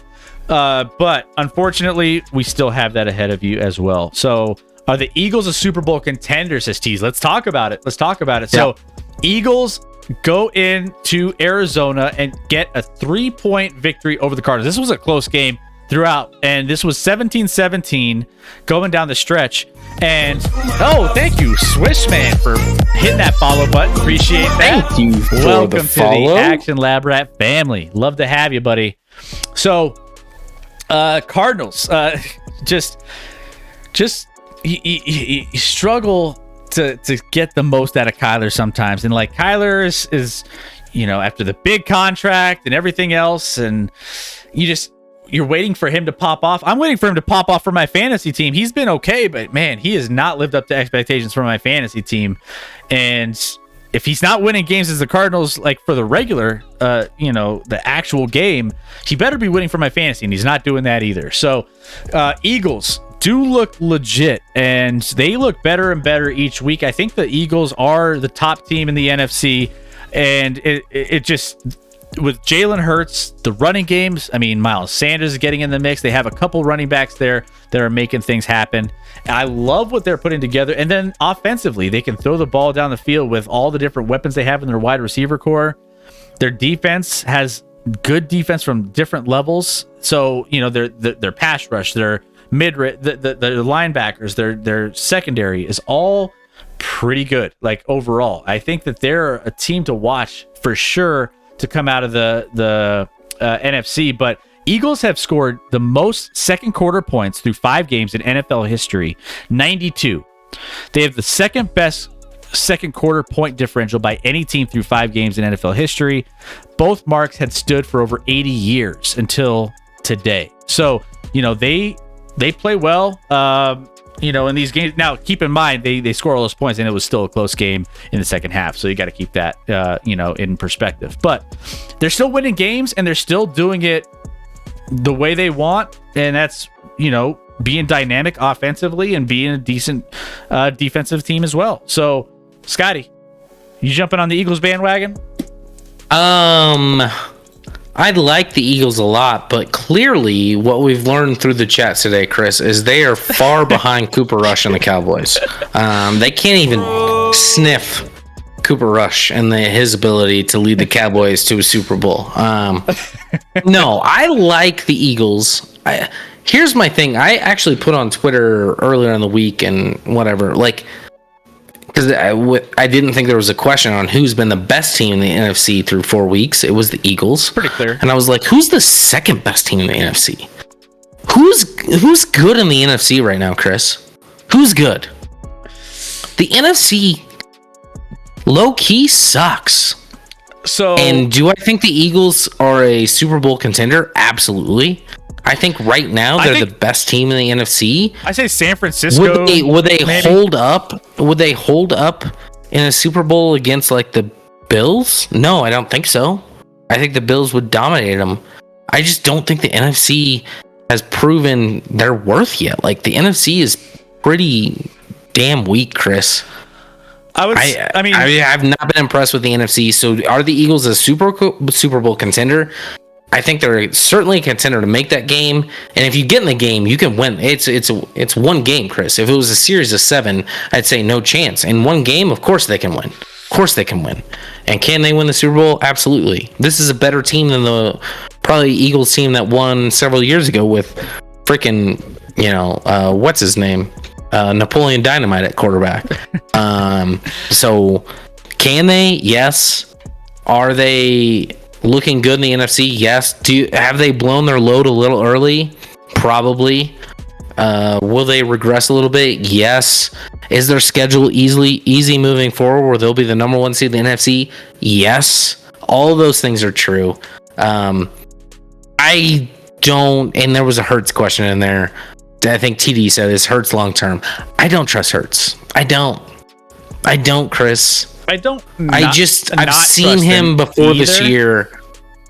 but unfortunately, we still have that ahead of you as well. So, are the Eagles a Super Bowl contender, says Tease? Let's talk about it. Yeah. So, Eagles go into Arizona and get a 3-point victory over the Cardinals. This was a close game throughout, and this was 17-17 going down the stretch. And thank you, Swishman, for hitting that follow button. Appreciate that. Thank you for Welcome the follow. to the Action Lab Rat family. Love to have you, buddy. So, Cardinals, you struggle to get the most out of Kyler sometimes, and like Kyler is after the big contract and everything else, and you're waiting for him to pop off. I'm waiting for him to pop off for my fantasy team. He's been okay, but man, he has not lived up to expectations for my fantasy team. And if he's not winning games as the Cardinals, like for the regular, the actual game, he better be winning for my fantasy, and he's not doing that either. So, Eagles do look legit, and they look better and better each week. I think the Eagles are the top team in the NFC, and with Jalen Hurts, the running games, I mean, Miles Sanders is getting in the mix. They have a couple running backs there that are making things happen. I love what they're putting together. And then offensively, they can throw the ball down the field with all the different weapons they have in their wide receiver core. Their defense has good defense from different levels. So, you know, their pass rush, their the linebackers, their secondary is all pretty good. Like overall, I think that they're a team to watch for sure to come out of the NFC. But Eagles have scored the most second quarter points through 5 games in NFL history, 92. They have the second best second quarter point differential by any team through 5 games in NFL history. Both marks had stood for over 80 years until today. So, you know, they play well, you know, in these games. Now, keep in mind, they score all those points and it was still a close game in the second half. So you got to keep that, you know, in perspective. But they're still winning games and they're still doing it the way they want. And that's, you know, being dynamic offensively and being a decent defensive team as well. So, Scotty, you jumping on the Eagles bandwagon? I like the Eagles a lot, but clearly what we've learned through the chat today, Chris, is they are far behind Cooper Rush and the Cowboys. They can't even sniff Cooper Rush and his ability to lead the Cowboys to a Super Bowl. No, I like the Eagles. Here's my thing. I actually put on Twitter earlier in the week and whatever, like, because I didn't think there was a question on who's been the best team in the NFC through 4 weeks. It was the Eagles. Pretty clear. And I was like, who's the second best team in the NFC? Who's good in the NFC right now, Chris? Who's good? The NFC low-key sucks. So, and do I think the Eagles are a Super Bowl contender? Absolutely. I think right now they're the best team in the NFC. I say San Francisco. Would they maybe hold up? Would they hold up in a Super Bowl against like the Bills? No, I don't think so. I think the Bills would dominate them. I just don't think the NFC has proven their worth yet. Like the NFC is pretty damn weak, Chris. I mean, I've not been impressed with the NFC. So are the Eagles a Super Bowl contender? I think they're certainly a contender to make that game. And if you get in the game, you can win. It's one game, Chris. If it was a series of 7, I'd say no chance. In one game, of course they can win. Of course they can win. And can they win the Super Bowl? Absolutely. This is a better team than the probably Eagles team that won several years ago with freaking, you know, what's his name? Napoleon Dynamite at quarterback. So can they? Yes. Are they looking good in the NFC? Yes. Have they blown their load a little early? Probably. Will they regress a little bit? Yes. Is their schedule easy moving forward where they'll be the number 1 seed in the NFC? Yes. All of those things are true. I don't, and there was a Hurts question in there. I think TD said this, Hurts long term. I don't trust Hurts. I don't, Chris. I've seen him before this year.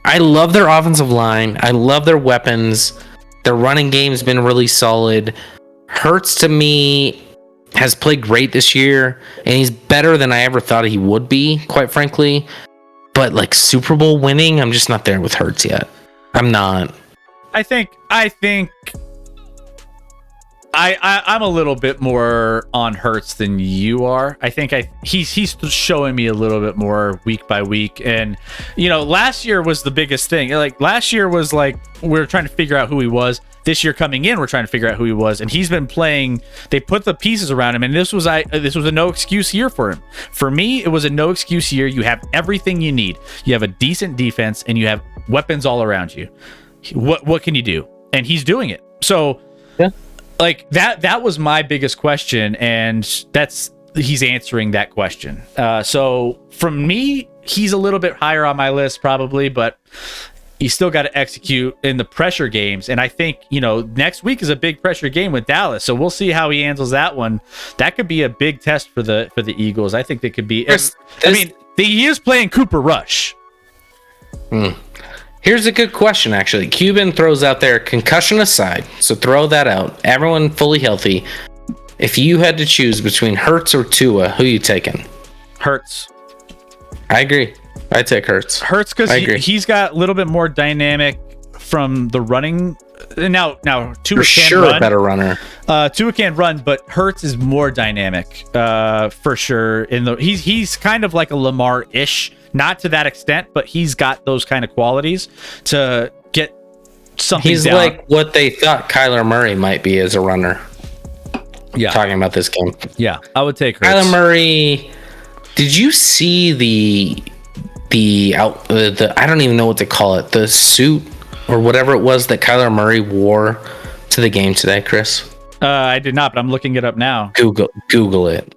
I love their offensive line. I love their weapons. Their running game's been really solid. Hurts to me has played great this year, and he's better than I ever thought he would be, quite frankly. But like Super Bowl winning, I'm just not there with Hurts yet. I'm not. I think I'm a little bit more on Hurts than you are. I think he's showing me a little bit more week by week. And, you know, last year was the biggest thing. Like last year was like, we were trying to figure out who he was. This year coming in, we're trying to figure out who he was. And he's been playing, they put the pieces around him. And this was a no excuse year for him. For me, it was a no excuse year. You have everything you need. You have a decent defense and you have weapons all around you. What can you do? And he's doing it. So, yeah. Like that was my biggest question, and he's answering that question. So from me, he's a little bit higher on my list probably, but you still got to execute in the pressure games. And I think, you know, next week is a big pressure game with Dallas, so we'll see how he handles that one. That could be a big test for the Eagles. I think they could be. He is playing Cooper Rush. Here's a good question, actually. Cuban throws out there, concussion aside, so throw that out. Everyone fully healthy. If you had to choose between Hurts or Tua, who you taking? Hurts. I agree. I take Hurts. Hurts because he's got a little bit more dynamic from the running. Now Tua For can sure run. a better runner. Tua can run, but Hurts is more dynamic for sure. He's kind of like a Lamar-ish, not to that extent, but he's got those kind of qualities to get something. He's down. like what they thought Kyler Murray might be as a runner. Yeah, talking about this game. Yeah, I would take Hurts. Kyler Murray. Did you see the I don't even know what to call it, the suit or whatever it was that Kyler Murray wore to the game today, Chris? I did not, but I'm looking it up now. Google it.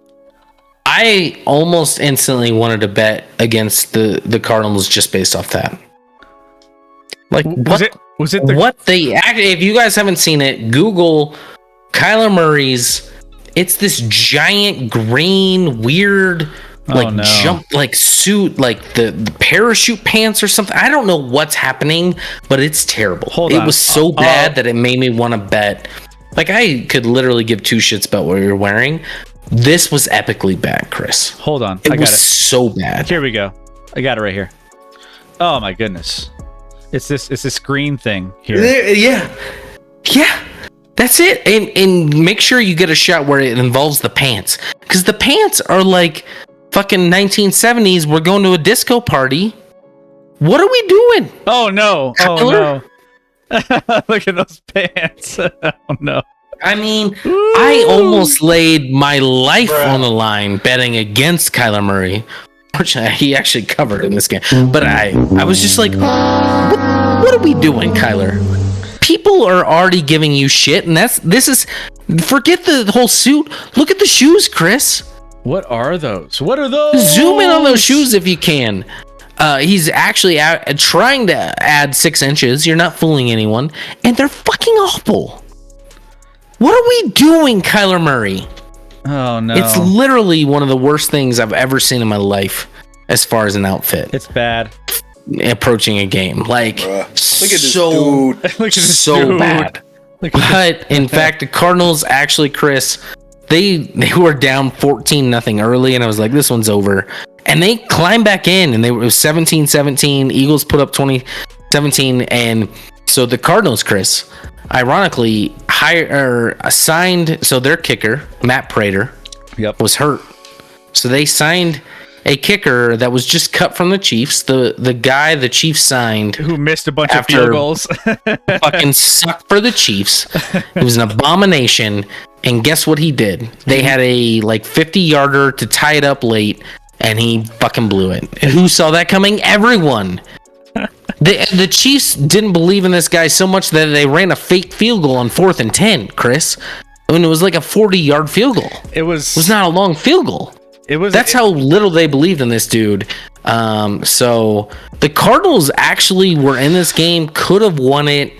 I almost instantly wanted to bet against the Cardinals just based off that. Like, was it if you guys haven't seen it, Google Kyler Murray's. It's this giant green weird jump like suit, like the parachute pants or something. I don't know what's happening, but it's terrible. It was so bad that it made me want to bet. Like, I could literally give two shits about what you're wearing. This was epically bad, Chris. Hold on. I got it. So bad. Here we go. I got it right here. Oh my goodness. It's this green thing here. Yeah. That's it. And make sure you get a shot where it involves the pants. Because the pants are like fucking 1970s. We're going to a disco party. What are we doing? Oh no. Kyler? Oh no. Look at those pants. Oh no. I mean, I almost laid my life on the line betting against Kyler Murray. Fortunately, he actually covered in this game. But I was just like, what are we doing, Kyler? People are already giving you shit, and forget the whole suit. Look at the shoes, Chris. What are those? What are those? Zoom in on those shoes if you can. He's actually trying to add 6 inches. You're not fooling anyone, and they're fucking awful. What are we doing, Kyler Murray? Oh no! It's literally one of the worst things I've ever seen in my life, as far as an outfit. It's bad. Approaching a game, like, look at this dude. Look at this so dude. bad. But in fact, the Cardinals actually, Chris, they were down 14-0 early, and I was like, this one's over. And they climbed back in, and it was 17-17. Eagles put up 20-17, and so the Cardinals, Chris, ironically, signed. So their kicker, Matt Prater, was hurt. So they signed a kicker that was just cut from the Chiefs. The guy the Chiefs signed, who missed a bunch of field goals, fucking sucked for the Chiefs. It was an abomination. And guess what he did? They had a 50-yarder to tie it up late, and he fucking blew it. And who saw that coming? Everyone. The Chiefs didn't believe in this guy so much that they ran a fake field goal on 4th and 10, Chris. And it was like a 40-yard field goal. It was not a long field goal. That's how little they believed in this dude. So the Cardinals actually were in this game, could have won it.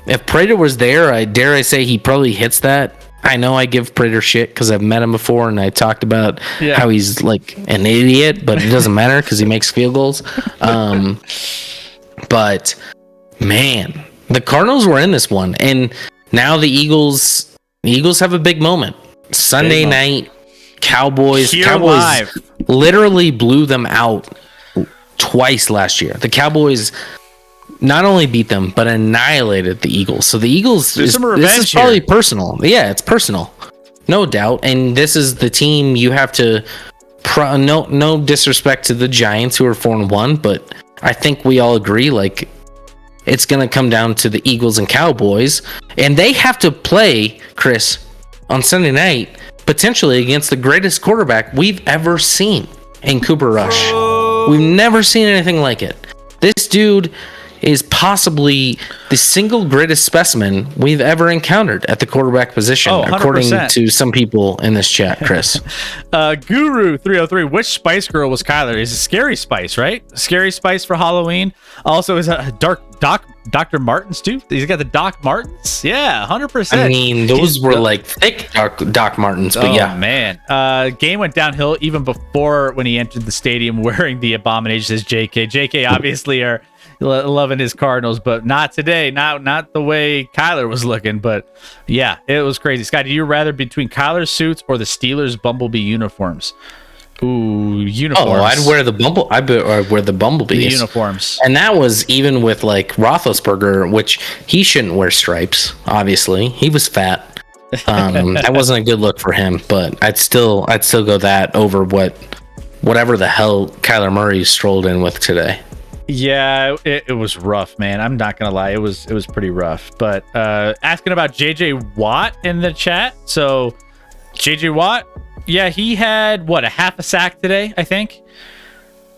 If Prater was there, I dare say he probably hits that. I know I give Prater shit because I've met him before and I talked about how he's like an idiot, but it doesn't matter because he makes field goals. But man, the Cardinals were in this one, and now the Eagles have a big moment. Sunday night, Cowboys live. Literally blew them out twice last year. The Cowboys not only beat them, but annihilated the Eagles. So the Eagles, this is probably personal. Yeah, it's personal. No doubt. And this is the team you have to, no disrespect to the Giants who are 4-1, but I think we all agree, like, it's going to come down to the Eagles and Cowboys. And they have to play, Chris, on Sunday night, potentially against the greatest quarterback we've ever seen in Cooper Rush. We've never seen anything like it. This dude is possibly the single greatest specimen we've ever encountered at the quarterback position, according to some people in this chat, Chris. Guru 303, which Spice Girl was Kyler? Is it Scary Spice, right? Scary Spice for Halloween. Also, is a Dr. Martens too? He's got the Doc Martens. Yeah, 100%. I mean, those were like thick Doc Martens, but yeah. Man. Game went downhill even before when he entered the stadium wearing the abomination as JK. JK obviously are loving his Cardinals, but not today. Not the way Kyler was looking. But yeah, it was crazy. Scott, do you rather between Kyler's suits or the Steelers Bumblebee uniforms? Ooh, uniforms. Oh, I'd wear the bumblebees. The uniforms. And that was even with like Roethlisberger, which he shouldn't wear stripes. Obviously, he was fat. That wasn't a good look for him. But I'd still go that over whatever the hell Kyler Murray strolled in with today. Yeah, it was rough, man. I'm not gonna lie, it was pretty rough. But asking about JJ Watt in the chat. So JJ Watt. Yeah, he had a half a sack today, I think.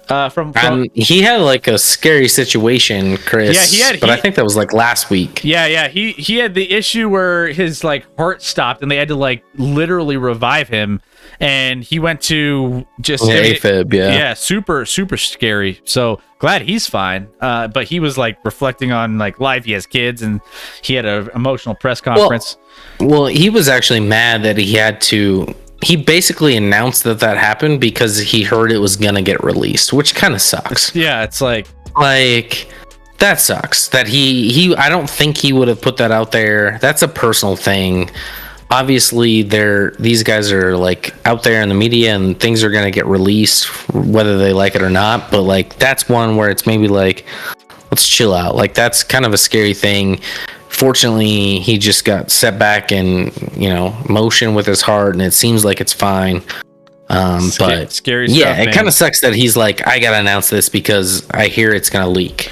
From he had like a scary situation, Chris. Yeah, I think that was like last week. Yeah. He had the issue where his like heart stopped and they had to like literally revive him, and he went to just AFib. Yeah, super scary. So glad he's fine. But he was like reflecting on like life. He has kids, and he had an emotional press conference. Well, he was actually mad that he had to. He basically announced that happened because he heard it was gonna get released, which kind of sucks. Yeah, it's like that sucks. That he I don't think he would have put that out there. That's a personal thing. Obviously, these guys are like out there in the media, and things are gonna get released whether they like it or not. But like that's one where it's maybe like, let's chill out. Like that's kind of a scary thing. Fortunately, he just got set back in, motion with his heart, and it seems like it's fine. But scary yeah, stuff, it kind of sucks that he's like, I gotta announce this because I hear it's gonna leak.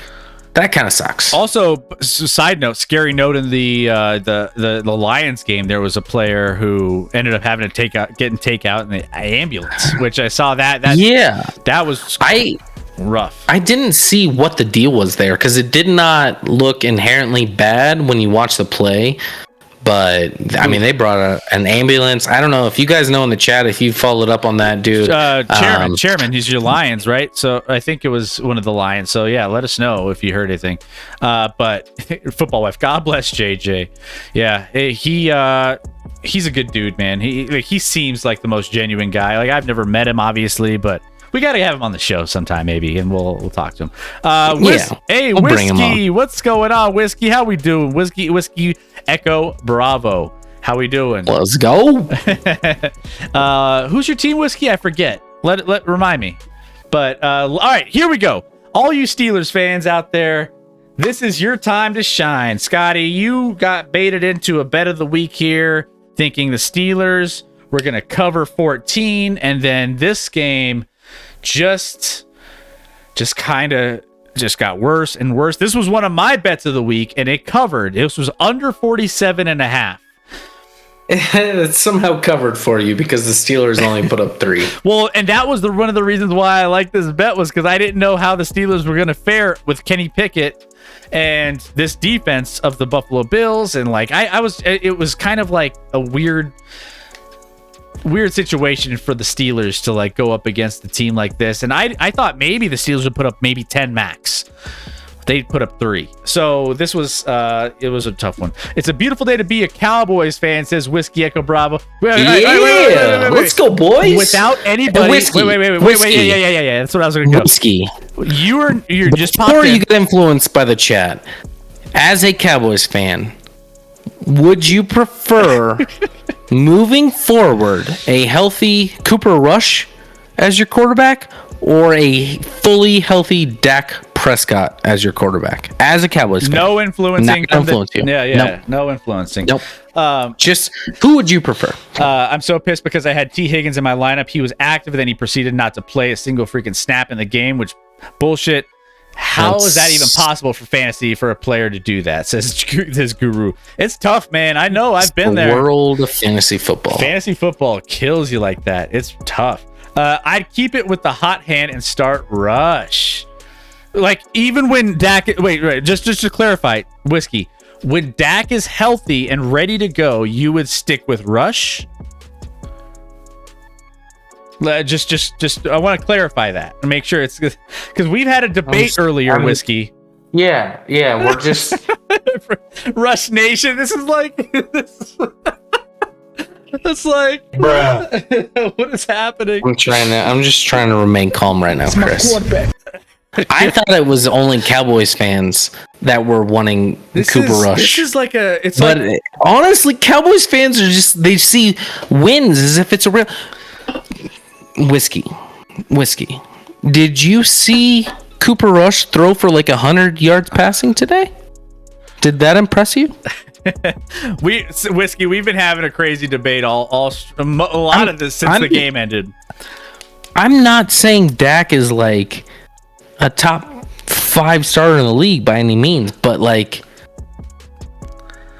That kind of sucks. Also, side note, scary note in the Lions game, there was a player who ended up having to getting takeout in the ambulance, which I saw that was rough. I didn't see what the deal was there because it did not look inherently bad when you watch the play. But I mean, they brought an ambulance. I don't know if you guys know in the chat if you followed up on that, dude. Chairman, he's your Lions, right? So I think it was one of the Lions. So yeah, let us know if you heard anything. But football wife, God bless JJ. Yeah, he's a good dude, man. He seems like the most genuine guy. Like I've never met him, obviously, but we got to have him on the show sometime, maybe, and we'll talk to him. Hey, we'll bring him Whiskey, what's going on, Whiskey? How we doing? Whiskey Echo Bravo. How we doing? Let's go. Who's your team, Whiskey? I forget. Remind me. But all right, here we go. All you Steelers fans out there, this is your time to shine. Scotty, you got baited into a bet of the week here, thinking the Steelers were going to cover 14, and then this game just got worse and worse. This was one of my bets of the week, and it covered. This was under 47.5. It's somehow covered for you because the Steelers only put up 3. Well, and that was one of the reasons why I liked this bet, was because I didn't know how the Steelers were going to fare with Kenny Pickett and this defense of the Buffalo Bills. And like it was kind of like a weird situation for the Steelers to like go up against a team like this. And I thought maybe the Steelers would put up maybe 10 max. They put up 3. So this was it was a tough one. It's a beautiful day to be a Cowboys fan, says Whiskey Echo Bravo. Wait, let's go, boys. Without anybody. Wait. Yeah. That's what I was going to go. Whiskey. You're just before you get influenced by the chat. As a Cowboys fan, would you prefer moving forward a healthy Cooper Rush as your quarterback or a fully healthy Dak Prescott as your quarterback? As a Cowboys fan. No influencing. Not influence you. Yeah. Nope. No influencing. Nope. Just who would you prefer? I'm so pissed because I had T. Higgins in my lineup. He was active, and then he proceeded not to play a single freaking snap in the game, which bullshit. How is that even possible for fantasy for a player to do that? Says this guru. It's tough, man. I know. I've been there. World of fantasy football. Fantasy football kills you like that. It's tough. I'd keep it with the hot hand and start Rush. Like even when Dak. Wait. Just to clarify, Whiskey. When Dak is healthy and ready to go, you would stick with Rush. Just I want to clarify that and make sure it's because we've had a debate earlier, Whiskey. Yeah, we're just Rush Nation. This is like it's like bruh. What is happening? I'm just trying to remain calm right now, Chris. I thought it was only Cowboys fans that were wanting Cooper Rush. This is like honestly, Cowboys fans are they see wins as if it's a real. Whiskey. Did you see Cooper Rush throw for like 100 yards passing today? Did that impress you? Whiskey, we've been having a crazy debate a lot of this since the game ended. I'm not saying Dak is like a top 5 starter in the league by any means, but like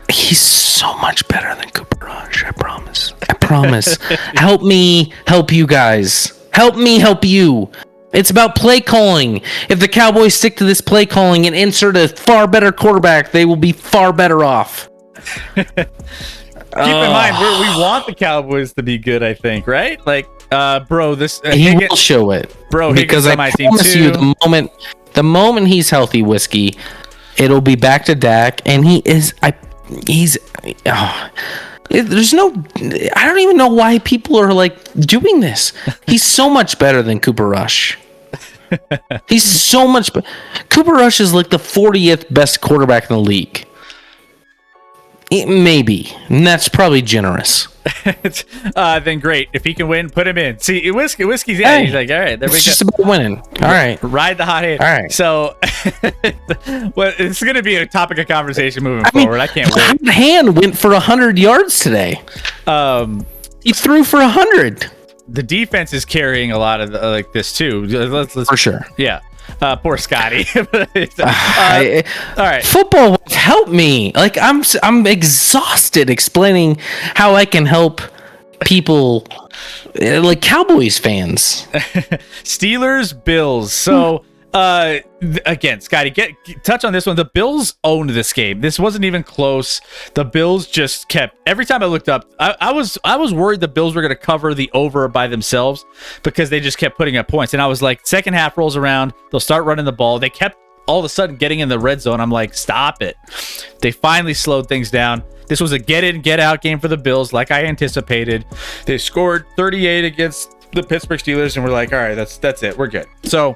he's so much better than Cooper Rush. I promise. Help me help you guys. Help me help you. It's about play calling. If the Cowboys stick to this play calling and insert a far better quarterback, they will be far better off. Keep in mind, we want the Cowboys to be good, I think, right? Like, bro, this he will show it, bro. Because I promise you, the moment he's healthy, Whiskey, it'll be back to Dak, and there's no, I don't even know why people are like doing this. He's so much better than Cooper Rush. He's so much. Cooper Rush is like the 40th best quarterback in the league. Maybe, and that's probably generous. Then great. If he can win, put him in. See, Whiskey's in. Hey, he's like, all right, there we go. It's just about winning. All right, ride the hot hand. All right. So, well, it's going to be a topic of conversation moving forward. I can't wait. Hot hand went for 100 yards today. He threw for 100. The defense is carrying a lot of like this too. Let's for sure. Yeah. Poor Scotty. All right. Football, help me. Like I'm exhausted explaining how I can help people, like Cowboys fans. Steelers, Bills. So again, Scotty, touch on this one. The Bills owned this game. This wasn't even close. The Bills just kept, every time I looked up, I was worried the Bills were going to cover the over by themselves because they just kept putting up points. And I was like, second half rolls around, they'll start running the ball. They kept all of a sudden getting in the red zone. I'm like, stop it. They finally slowed things down. This was a get in, get out game for the Bills, like I anticipated. They scored 38 against the Pittsburgh Steelers, and we're like, all right, that's it. We're good. So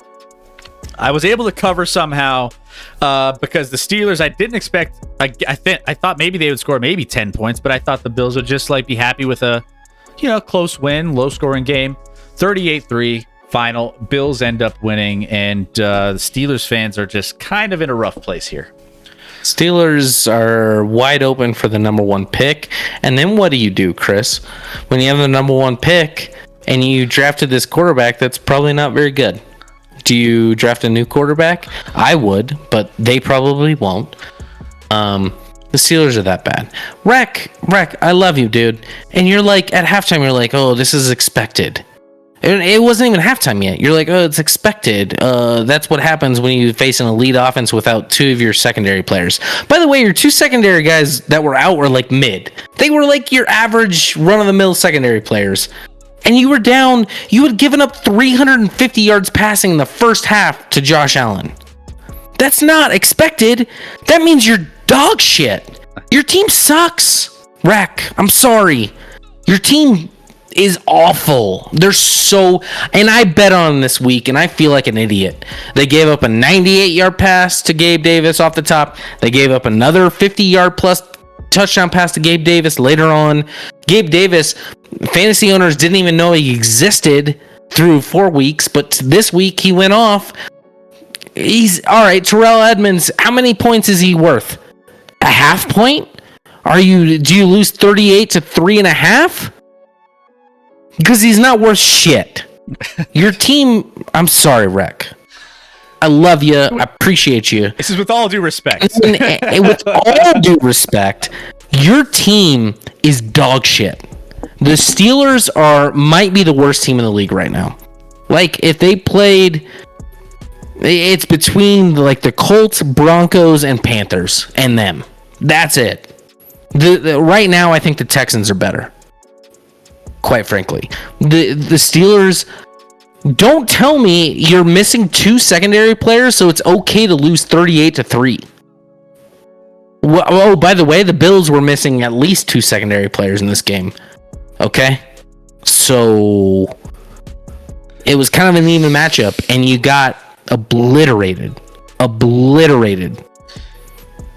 I was able to cover somehow because the Steelers, I didn't expect. I thought maybe they would score maybe 10 points, but I thought the Bills would just like be happy with a, close win, low scoring game. 38-3 final. Bills end up winning, and the Steelers fans are just kind of in a rough place here. Steelers are wide open for the number 1 pick, and then what do you do, Chris? When you have the number 1 pick and you drafted this quarterback that's probably not very good. Do you draft a new quarterback? I would, but they probably won't. The Steelers are that bad. Wreck, I love you, dude. And you're like, at halftime, you're like, oh, this is expected. And it wasn't even halftime yet. You're like, oh, it's expected. That's what happens when you face an elite offense without 2 of your secondary players. By the way, your 2 secondary guys that were out were like mid. They were like your average run-of-the-mill secondary players. And you were down, you had given up 350 yards passing in the first half to Josh Allen. That's not expected. That means you're dog shit. Your team sucks. Wreck, I'm sorry. Your team is awful. They're so, and I bet on them this week, and I feel like an idiot. They gave up a 98-yard pass to Gabe Davis off the top. They gave up another 50-yard plus touchdown pass to Gabe Davis later on. Gabe Davis, fantasy owners didn't even know he existed through 4 weeks, but this week he went off. He's all right. Terrell Edmonds, how many points is he worth? A half point? Do you lose 38 to 3.5? Because he's not worth shit. Your team, I'm sorry, Rec. I love you. I appreciate you. This is with all due respect. And with all due respect, your team is dog shit. The Steelers might be the worst team in the league right now. Like, if they played, it's between like the Colts, Broncos, and Panthers, and them. That's it. Right now, I think the Texans are better. Quite frankly, the Steelers. Don't tell me you're missing 2 secondary players, so it's okay to lose 38-3. Oh, by the way, the Bills were missing at least 2 secondary players in this game. Okay? So it was kind of an even matchup, and you got obliterated. The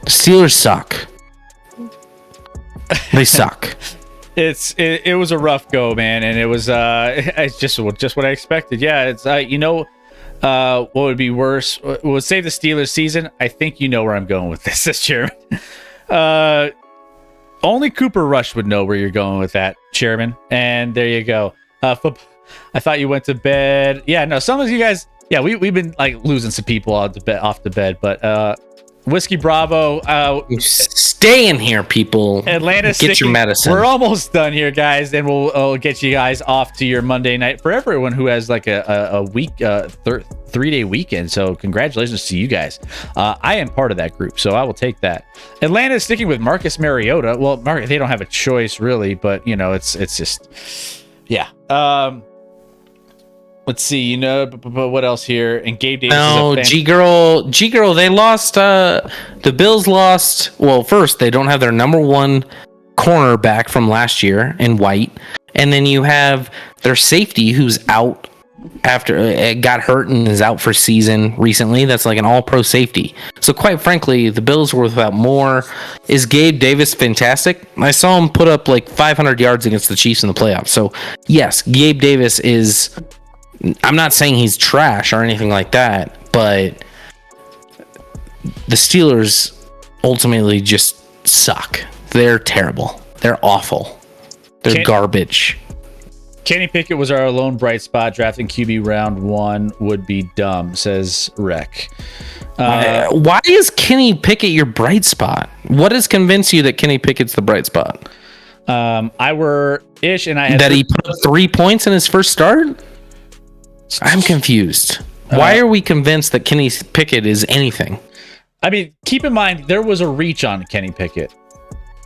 Steelers suck. They suck. it was a rough go, man, and it was it's just what I expected. Yeah, it's what would be worse? We'll save the Steelers season. I think you know where I'm going with this, Chairman. Only Cooper Rush would know where you're going with that, Chairman. And there you go. I thought you went to bed. Yeah, no, some of you guys. Yeah, we've been like losing some people off the bed, but Whiskey Bravo. Stay in here, people. Atlanta, get your medicine. We're almost done here, guys, and we'll get you guys off to your Monday night for everyone who has like a week, 3-day weekend. So congratulations to you guys. I am part of that group, so I will take that. Atlanta is sticking with Marcus Mariota. Well, they don't have a choice really, but it's just, yeah. Let's see, but what else here? And Gabe Davis. No, G girl. They lost. The Bills lost. Well, first they don't have their number one cornerback from last year in White, and then you have their safety who's out after it got hurt and is out for season recently. That's like an all-pro safety. So quite frankly, the Bills were without more. Is Gabe Davis fantastic? I saw him put up like 500 yards against the Chiefs in the playoffs. So yes, Gabe Davis is. I'm not saying he's trash or anything like that, but the Steelers ultimately just suck. They're terrible. They're awful. They're garbage. Kenny Pickett was our lone bright spot. Drafting QB round 1 would be dumb, says Rec. Why is Kenny Pickett your bright spot? What has convinced you that Kenny Pickett's the bright spot? I were ish, and I had that he put up 3 points in his first start. I'm confused. Why are we convinced that Kenny Pickett is anything? I mean, keep in mind there was a reach on Kenny Pickett.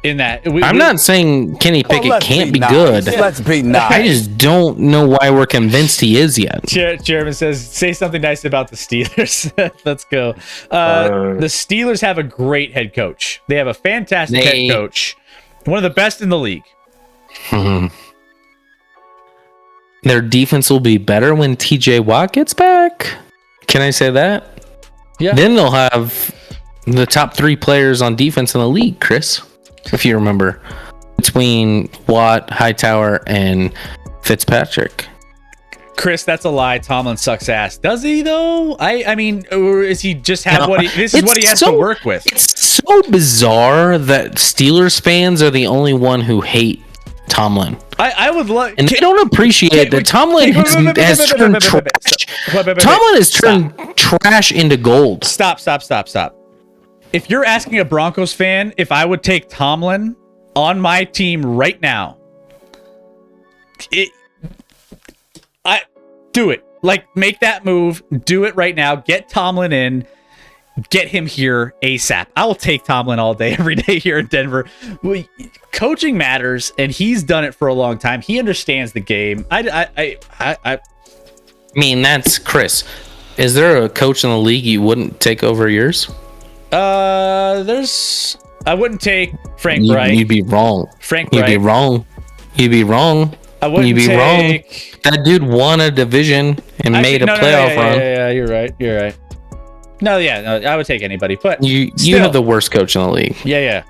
In that, I'm not saying Kenny Pickett can't be good. Let's be nice. I just don't know why we're convinced he is yet. Chairman says, say something nice about the Steelers. Let's go. The Steelers have a great head coach. They have a fantastic head coach. One of the best in the league. Their defense will be better when TJ Watt gets back. Can I say that? Yeah. Then they'll have the top 3 players on defense in the league, Chris. If you remember. Between Watt, Hightower, and Fitzpatrick. Chris, that's a lie. Tomlin sucks ass. Does he though? I mean, or is he just have what he? This is what he has to work with. It's so bizarre that Steelers fans are the only one who hate Tomlin. I would love, and they don't appreciate that Tomlin has turned trash. Tomlin has turned trash into gold. Stop. If you're asking a Broncos fan if I would take Tomlin on my team right now, I do it. Like, make that move. Do it right now. Get Tomlin in. Get him here ASAP. I will take Tomlin all day, every day here in Denver. Coaching matters, and he's done it for a long time. He understands the game. I mean, that's Chris. Is there a coach in the league you wouldn't take over yours? I wouldn't take Frank Reich. You'd be wrong. You'd be wrong. You'd be wrong. You'd be wrong. That dude won a division and made a playoff run. Yeah, you're right. No, I would take anybody, but you have the worst coach in the league. Yeah.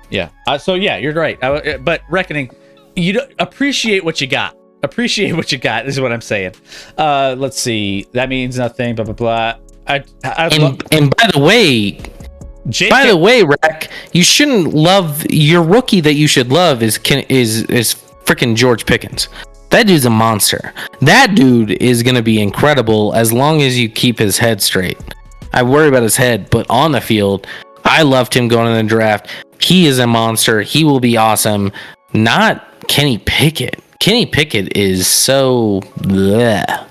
So yeah, you're right. But reckoning, you don't appreciate what you got. Appreciate what you got is what I'm saying. Let's see. That means nothing. Blah blah blah. And by the way, Rack, you shouldn't love your rookie. That you should love is freaking George Pickens. That dude's a monster. That dude is gonna be incredible as long as you keep his head straight. I worry about his head, but on the field, I loved him going in the draft. He is a monster. He will be awesome. Not Kenny Pickett. Kenny Pickett is so bleh.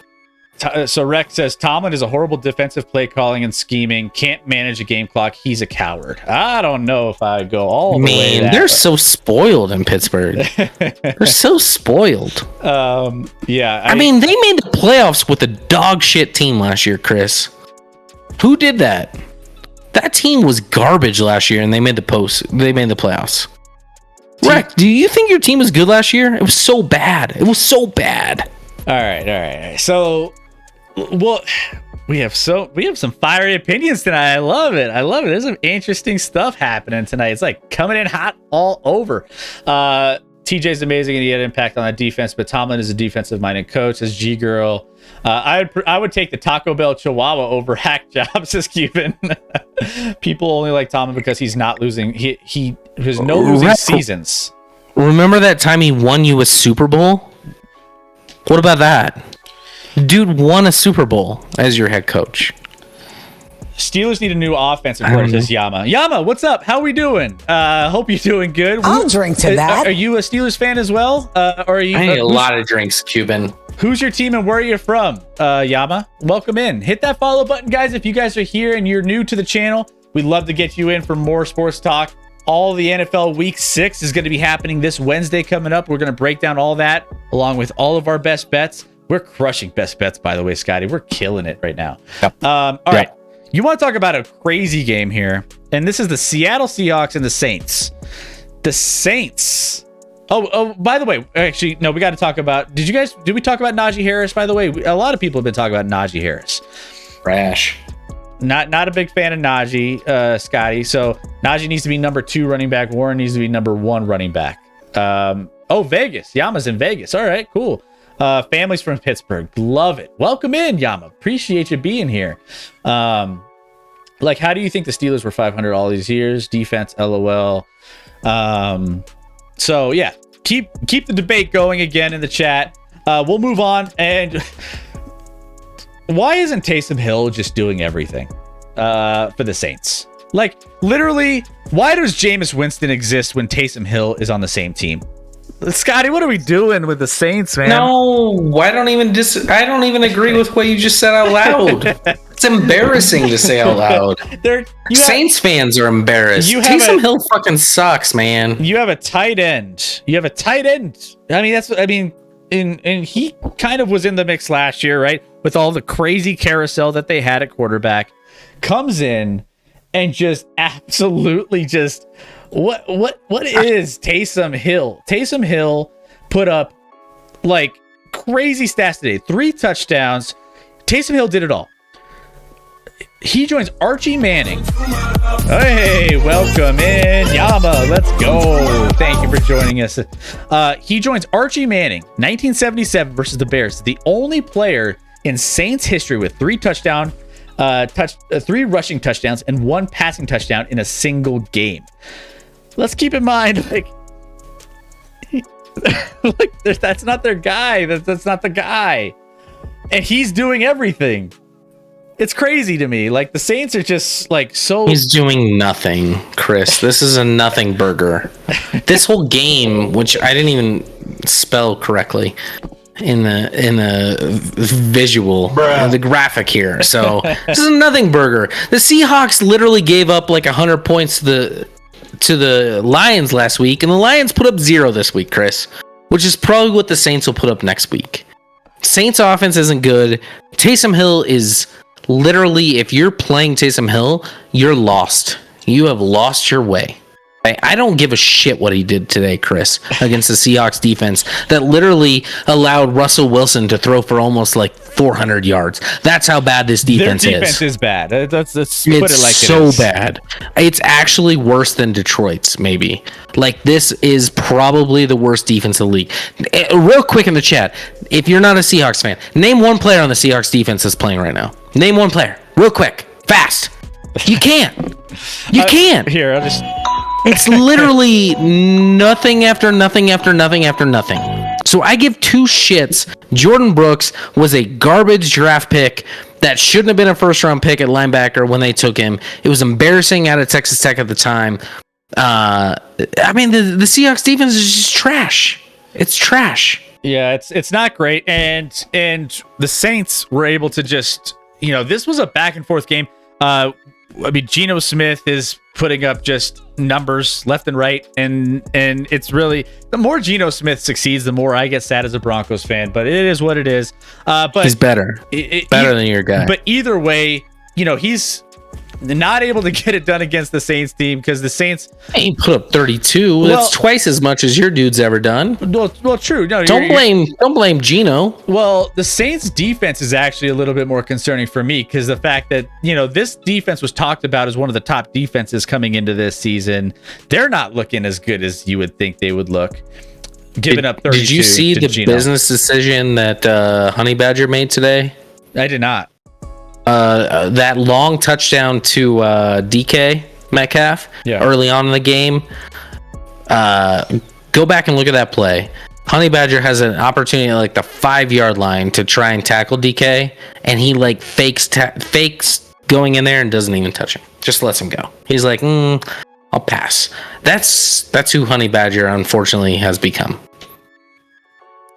So Rex says Tomlin is a horrible defensive play calling and scheming. Can't manage a game clock. He's a coward. I don't know if I go all the way. Man, they're so spoiled in Pittsburgh. They're so spoiled. Yeah. I mean, they made the playoffs with a dog shit team last year, Chris. Who did that? That team was garbage last year, and they made the playoffs. Rex, do you think your team was good last year? It was so bad. All right. So, well, we have some fiery opinions tonight. I love it. There's some interesting stuff happening tonight. It's like coming in hot all over. TJ's amazing and he had an impact on that defense, but Tomlin is a defensive-minded coach. Says G Girl. I would take the Taco Bell Chihuahua over hack jobs, says Cuban. People only like Tomlin because he's not losing. He has no losing seasons. Remember that time he won you a Super Bowl? What about that? Dude won a Super Bowl as your head coach. Steelers need a new offensive coordinator, says Yama. Yama, what's up? How we doing? Hope you're doing good. I'll drink to that. Are you a Steelers fan as well? Or are you? I need a lot of drinks, Cuban. Who's your team and where are you from, Yama? Welcome in. Hit that follow button, guys. If you guys are here and you're new to the channel, we'd love to get you in for more sports talk. All the NFL Week 6 is going to be happening this Wednesday coming up. We're going to break down all that along with all of our best bets. We're crushing best bets, by the way, Scotty. We're killing it right now. Yep. All right. You want to talk about a crazy game here, and this is the Seattle Seahawks and the Saints. The Saints. Oh, by the way, actually, no, we got to talk about, did we talk about Najee Harris, by the way? A lot of people have been talking about Najee Harris. Trash. Not a big fan of Najee, Scotty. So Najee needs to be number 2 running back. Warren needs to be number 1 running back. Vegas. Yama's in Vegas. All right, cool. Families from Pittsburgh. Love it. Welcome in, Yama. Appreciate you being here. How do you think the Steelers were 500 all these years? Defense, LOL. So yeah, keep the debate going again in the chat. We'll move on. And why isn't Taysom Hill just doing everything for the Saints? Like, literally, why does Jameis Winston exist when Taysom Hill is on the same team? Scotty, what are we doing with the Saints, man? No, I don't even agree with what you just said out loud. It's embarrassing to say out loud. Saints fans are embarrassed. Taysom Hill fucking sucks, man. You have a tight end. And he kind of was in the mix last year, right? With all the crazy carousel that they had at quarterback. Comes in and just absolutely just what is Taysom Hill? Taysom Hill put up like crazy stats today. 3 touchdowns. Taysom Hill did it all. He joins Archie Manning. Hey, welcome in, Yama. Let's go. Thank you for joining us. He joins Archie Manning, 1977 versus the Bears. The only player in Saints history with 3 rushing touchdowns and 1 passing touchdown in a single game. Let's keep in mind, that's not their guy. That's not the guy. And he's doing everything. It's crazy to me. Like, the Saints are just so. He's doing nothing, Chris. This is a nothing burger. This whole game, which I didn't even spell correctly in the visual, the graphic here. So this is a nothing burger. The Seahawks literally gave up 100 points to the Lions last week, and the Lions put up 0 this week, Chris, which is probably what the Saints will put up next week. Saints offense isn't good. Taysom Hill is literally, if you're playing Taysom Hill, you're lost. You have lost your way. I don't give a shit what he did today, Chris, against the Seahawks defense that literally allowed Russell Wilson to throw for almost 400 yards. That's how bad this defense is. Their defense is bad. Let's put it's it like so bad. It's actually worse than Detroit's, maybe. This is probably the worst defense in the league. Real quick in the chat, if you're not a Seahawks fan, name 1 player on the Seahawks defense that's playing right now. Name 1 player. Real quick. Fast. You can't. You can't. Here, I'll just... It's literally nothing after nothing after nothing after nothing. So I give 2 shits. Jordan Brooks was a garbage draft pick that shouldn't have been a first-round pick at linebacker when they took him. It was embarrassing out of Texas Tech at the time. The Seahawks defense is just trash. It's trash. Yeah, it's not great. And the Saints were able to just, this was a back-and-forth game. Geno Smith is putting up just numbers left and right, and it's really, the more Geno Smith succeeds, the more I get sad as a Broncos fan. But it is what it is. But he's better than your guy. But either way, he's not able to get it done against the Saints team because the Saints. He put up 32. That's twice as much as your dude's ever done. Well, true. No, don't blame Geno. Well, the Saints defense is actually a little bit more concerning for me because the fact that this defense was talked about as one of the top defenses coming into this season, they're not looking as good as you would think they would look. giving up 32. Did you see to the Geno. business decision that Honey Badger made today? I did not. That long touchdown to DK Metcalf early on in the game. Go back and look at that play. Honey Badger has an opportunity at like the 5-yard line to try and tackle DK, and he like fakes going in there and doesn't even touch him. Just lets him go. He's like, I'll pass. That's who Honey Badger unfortunately has become.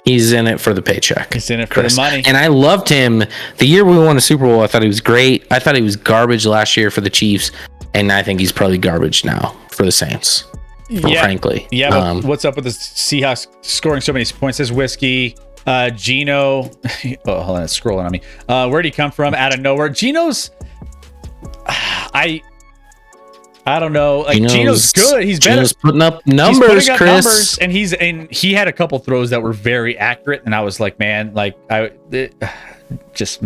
He's in it for the paycheck. He's in it for the money. And I loved him. The year we won the Super Bowl, I thought he was great. I thought he was garbage last year for the Chiefs, and I think he's probably garbage now for the Saints. Frankly. Yeah, but what's up with the Seahawks scoring so many points? Says Whiskey. Geno. Oh, hold on, it's scrolling on me. Where'd he come from? Out of nowhere. Geno's. I don't know. Like Geno's good. He's better. Putting up numbers, Chris. And he had a couple throws that were very accurate, and I was like, man, like that's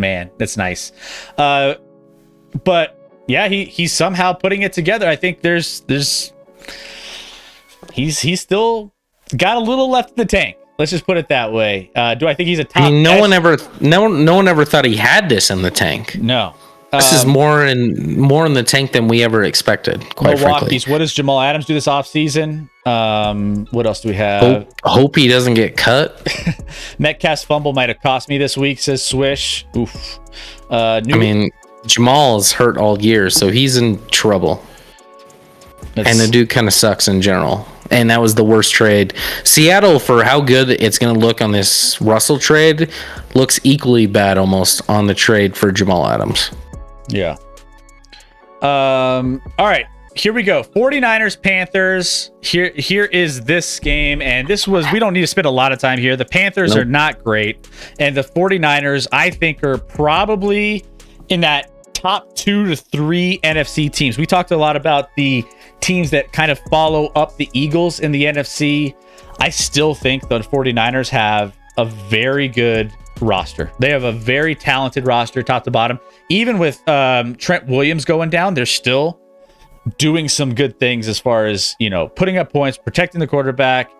nice. But yeah, he's somehow putting it together. I think he's still got a little left in the tank. Let's just put it that way. Do I think he's a top? I mean, no one ever thought he had this in the tank. No. This is more in the tank than we ever expected, quite frankly. What does Jamal Adams do this offseason? What else do we have? Hope he doesn't get cut. Metcalf's fumble might have cost me this week, says Swish. Oof. Jamal's hurt all year, so he's in trouble. And the dude kind of sucks in general. And that was the worst trade. Seattle, for how good it's going to look on this Russell trade, looks equally bad almost on the trade for Jamal Adams. Yeah. All right. Here we go. 49ers, Panthers. Here is this game. And we don't need to spend a lot of time here. The Panthers are not great. And the 49ers, I think, are probably in that top 2 to 3 NFC teams. We talked a lot about the teams that kind of follow up the Eagles in the NFC. I still think the 49ers have a very good roster. They have a very talented roster, top to bottom. Even with Trent Williams going down, they're still doing some good things as far as, putting up points, protecting the quarterback.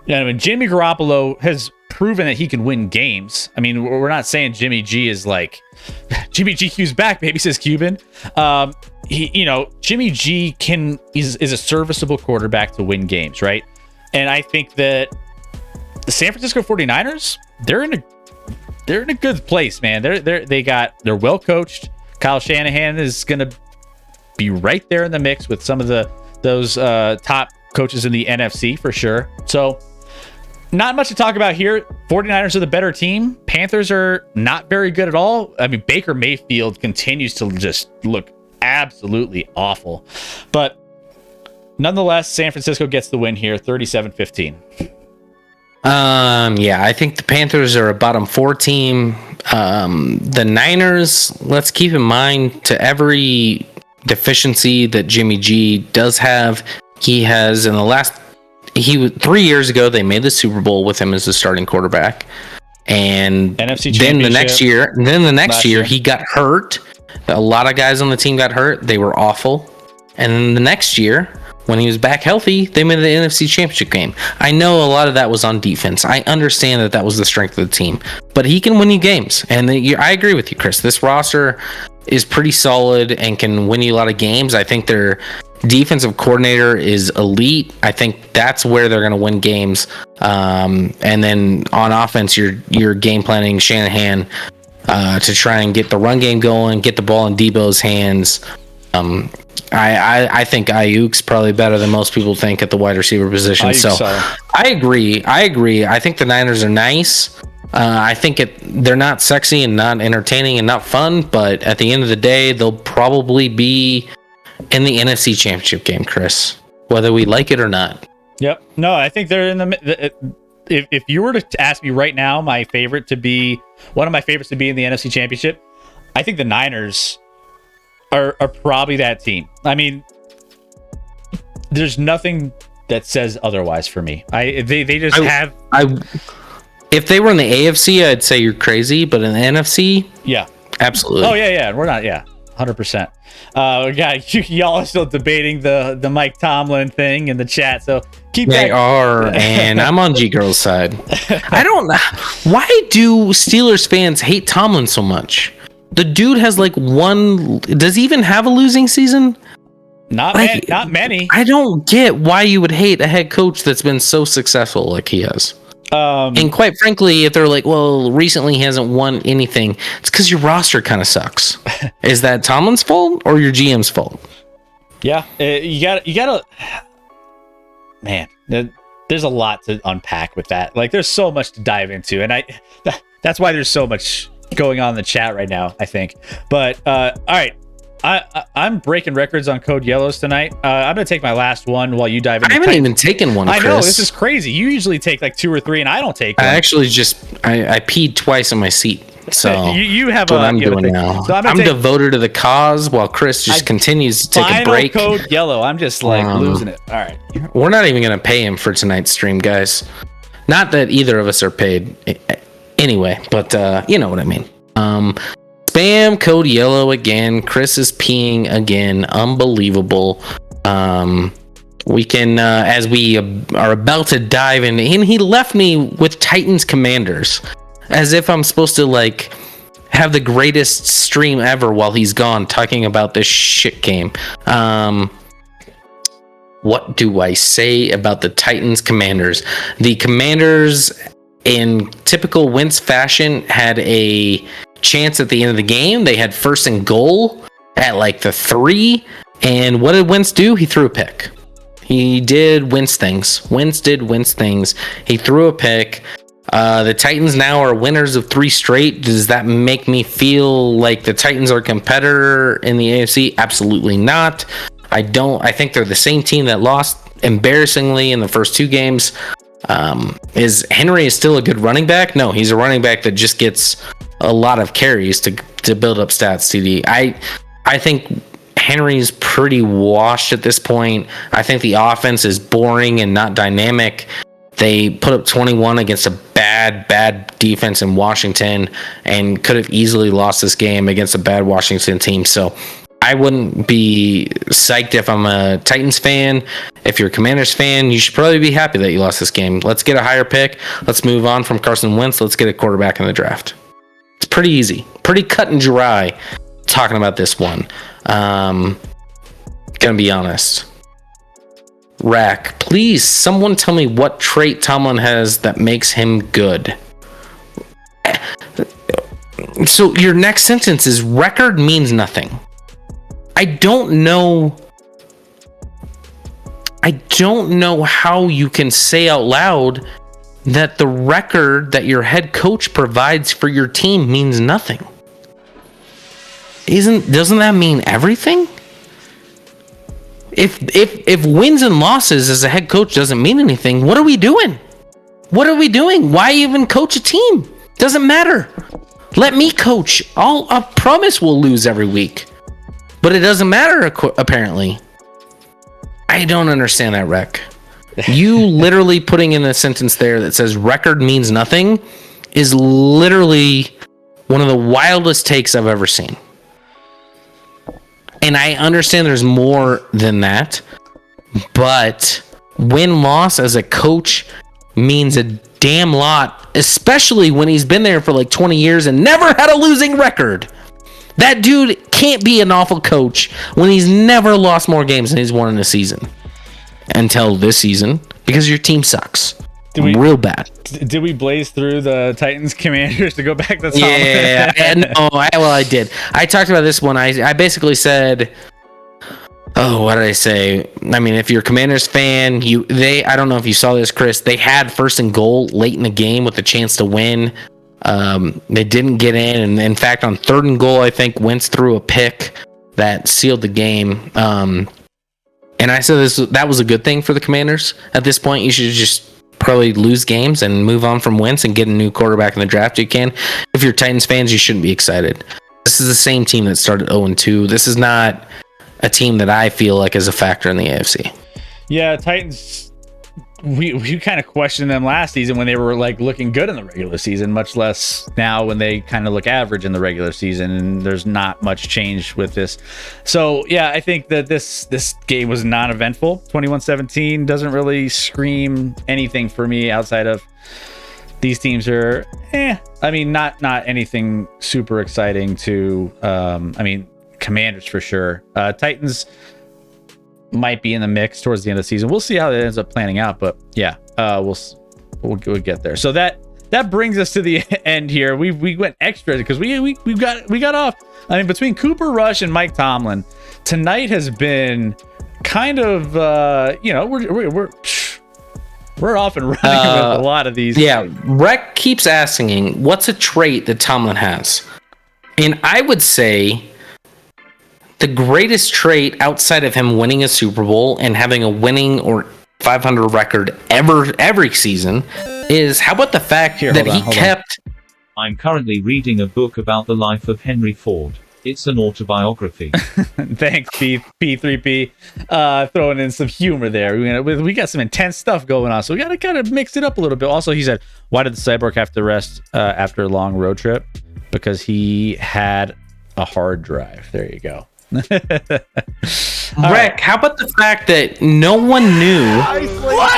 Jimmy Garoppolo has proven that he can win games. I mean, we're not saying Jimmy G is like Jimmy GQ's back, baby, says Cuban. Jimmy G is a serviceable quarterback to win games, right? And I think that the San Francisco 49ers, they're in a good place, man. They're well coached. Kyle Shanahan is going to be right there in the mix with some of those top coaches in the NFC for sure. So not much to talk about here. 49ers are the better team. Panthers are not very good at all. I mean, Baker Mayfield continues to just look absolutely awful. But nonetheless, San Francisco gets the win here, 37-15. I think the Panthers are a bottom 4 team. The Niners, let's keep in mind, to every deficiency that Jimmy G does have, he has in the last 3 years ago, they made the Super Bowl with him as the starting quarterback. And NFC then the next year, he got hurt. A lot of guys on the team got hurt. They were awful. And then the next year, when he was back healthy, they made the NFC Championship game. I know a lot of that was on defense. I understand that was the strength of the team. But he can win you games. And I agree with you, Chris. This roster is pretty solid and can win you a lot of games. I think their defensive coordinator is elite. I think that's where they're going to win games. And then on offense, you're game planning Shanahan to try and get the run game going, get the ball in Debo's hands. I think Ayuk's probably better than most people think at the wide receiver position. I agree. I think the Niners are nice. I think they're not sexy and not entertaining and not fun, but at the end of the day, they'll probably be in the NFC Championship game, Chris, whether we like it or not. Yep. No, I think they're in the. If you were to ask me right now, one of my favorites to be in the NFC Championship, I think the Niners are probably that team. I mean, there's nothing that says otherwise for me. If they were in the AFC, I'd say you're crazy, but in the NFC, yeah, absolutely. Oh yeah, we're not. Yeah, 100%. Y'all are still debating the Mike Tomlin thing in the chat, so keep They are, and I'm on G Girl's side. I don't know. Why do Steelers fans hate Tomlin so much? The dude has like does he even have a losing season? Not many. I don't get why you would hate a head coach that's been so successful like he has. And quite frankly, if they're like, well, recently he hasn't won anything, it's because your roster kind of sucks. Is that Tomlin's fault or your GM's fault? Yeah, you gotta. Man, there's a lot to unpack with that. Like, there's so much to dive into, and that's why there's so much going on in the chat right now, I think. But all right. I'm breaking records on Code Yellows tonight. I'm gonna take my last one while you dive into. I haven't even taken one. Chris. I know, this is crazy. You usually take like 2 or 3, and I don't take one. I actually I peed twice in my seat. So you have what I'm doing now. So I'm devoted to the cause while Chris just continues to take a break. Code Yellow. I'm just like losing it. All right. We're not even gonna pay him for tonight's stream, guys. Not that either of us are paid anyway, but you know what I mean. Spam Code Yellow again. Chris is peeing again. Unbelievable. We can, as we are about to dive in, and he left me with Titans Commanders, as if I'm supposed to like have the greatest stream ever while he's gone, talking about this shit game. What do I say about the Titans Commanders? The Commanders, in typical Wentz fashion, had a chance at the end of the game. They had 1st and goal at like the 3, and what did Wentz do? He threw a pick. He did Wentz things. Wentz did Wentz things. He threw a pick. The Titans now are winners of 3 straight. Does that make me feel like the Titans are a competitor in the AFC? Absolutely not. I think they're the same team that lost embarrassingly in the first 2 games. Is Henry still a good running back? No, he's a running back that just gets a lot of carries to build up stats. TD. I think Henry's pretty washed at this point. I think the offense is boring and not dynamic. They put up 21 against a bad defense in Washington and could have easily lost this game against a bad Washington team. So I wouldn't be psyched if I'm a Titans fan. If you're a Commanders fan, you should probably be happy that you lost this game. Let's get a higher pick. Let's move on from Carson Wentz. Let's get a quarterback in the draft. It's pretty easy, pretty cut and dry talking about this one. Gonna be honest. Rack, please, someone tell me what trait Tomlin has that makes him good. So your next sentence is record means nothing. I don't know how you can say out loud that the record that your head coach provides for your team means nothing. Doesn't that mean everything? If wins and losses as a head coach doesn't mean anything, what are we doing? Why even coach a team? Doesn't matter. Let me coach. I promise we'll lose every week. But it doesn't matter, apparently. I don't understand that, Rec. You literally putting in a sentence there that says record means nothing is literally one of the wildest takes I've ever seen. And I understand there's more than that, but win-loss as a coach means a damn lot, especially when he's been there for like 20 years and never had a losing record. That dude can't be an awful coach when he's never lost more games than he's won in a season. Until this season, because your team sucks. Real bad. Did we blaze through the Titans Commanders to go back to the top? Yeah, I did. I talked about this one. I basically said, what did I say? I mean, if you're a Commanders fan, I don't know if you saw this, Chris. They had 1st and goal late in the game with a chance to win. They didn't get in, and in fact, on 3rd and goal, I think Wentz threw a pick that sealed the game. And I said that was a good thing for the Commanders. At this point, you should just probably lose games and move on from Wentz and get a new quarterback in the draft you can. If you're Titans fans, you shouldn't be excited. This is the same team that started 0-2. This is not a team that I feel like is a factor in the AFC. Yeah, Titans we kind of questioned them last season when they were like looking good in the regular season, much less now when they kind of look average in the regular season, and there's not much change with this. So yeah, I think that this game was non-eventful. 21-17 doesn't really scream anything for me outside of these teams are I mean, not anything super exciting to I mean, Commanders for sure. Titans might be in the mix towards the end of the season. We'll see how it ends up planning out, but yeah, we'll get there. So that brings us to the end here. We went extra because we got off. I mean, between Cooper Rush and Mike Tomlin, tonight has been kind of we're off and running with a lot of these. Yeah, Rec keeps asking, what's a trait that Tomlin has? And I would say the greatest trait outside of him winning a Super Bowl and having a winning or 500 record every season is, how about the fact that he kept... I'm currently reading a book about the life of Henry Ford. It's an autobiography. Thanks, P3P. Throwing in some humor there. We got some intense stuff going on, so we got to kind of mix it up a little bit. Also, he said, why did the Cyborg have to rest after a long road trip? Because he had a hard drive. There you go. Rick, how about the fact that no one knew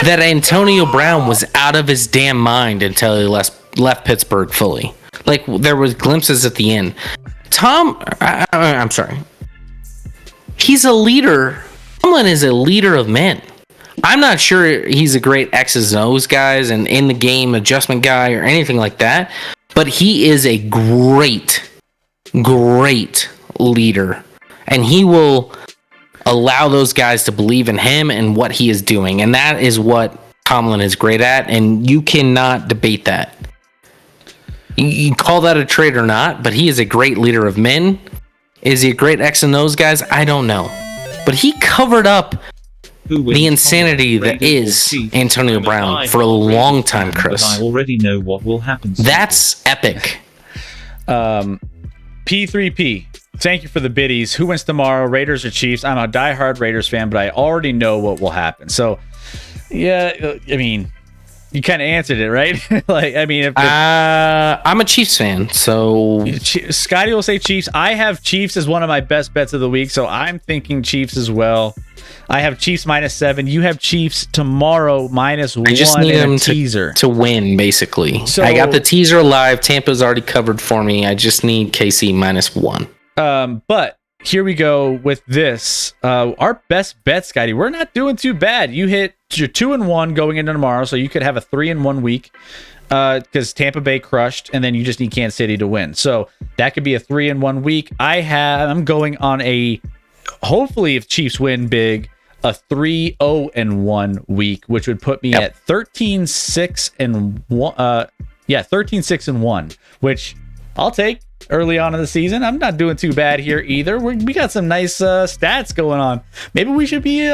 that Antonio Brown was out of his damn mind until he left Pittsburgh fully? Like, there was glimpses at the end. I'm sorry. He's a leader. Tomlin is a leader of men. I'm not sure he's a great X's and O's guys and in the game adjustment guy or anything like that, but he is a great leader. And he will allow those guys to believe in him and what he is doing. And that is what Tomlin is great at. And you cannot debate that. You call that a trait or not, but he is a great leader of men. Is he a great X and O's guys? I don't know. But he covered up the insanity that is Antonio Brown for a long time, Chris. I already know what will happen. That's epic. P3P. Thank you for the biddies. Who wins tomorrow, Raiders or Chiefs? I'm a diehard Raiders fan, but I already know what will happen. So, yeah, I mean, you kind of answered it, right? Like, I mean, I'm a Chiefs fan, so Scotty will say Chiefs. I have Chiefs as one of my best bets of the week, so I'm thinking Chiefs as well. I have Chiefs -7. You have Chiefs tomorrow -1. I just need them teaser to win, basically. So, I got the teaser live. Tampa's already covered for me. I just need KC -1. But here we go with this. Our best bet, Scotty. We're not doing too bad. You hit your 2-1 going into tomorrow, so you could have a 3-1 week because Tampa Bay crushed, and then you just need Kansas City to win. So that could be a 3-1 week. I'm going on a, hopefully if Chiefs win big, a 3-0-1 week, which would put me at 13-6-1. 13-6-1, which I'll take. Early on in the season, I'm not doing too bad here either. We got some nice stats going on. Maybe we should be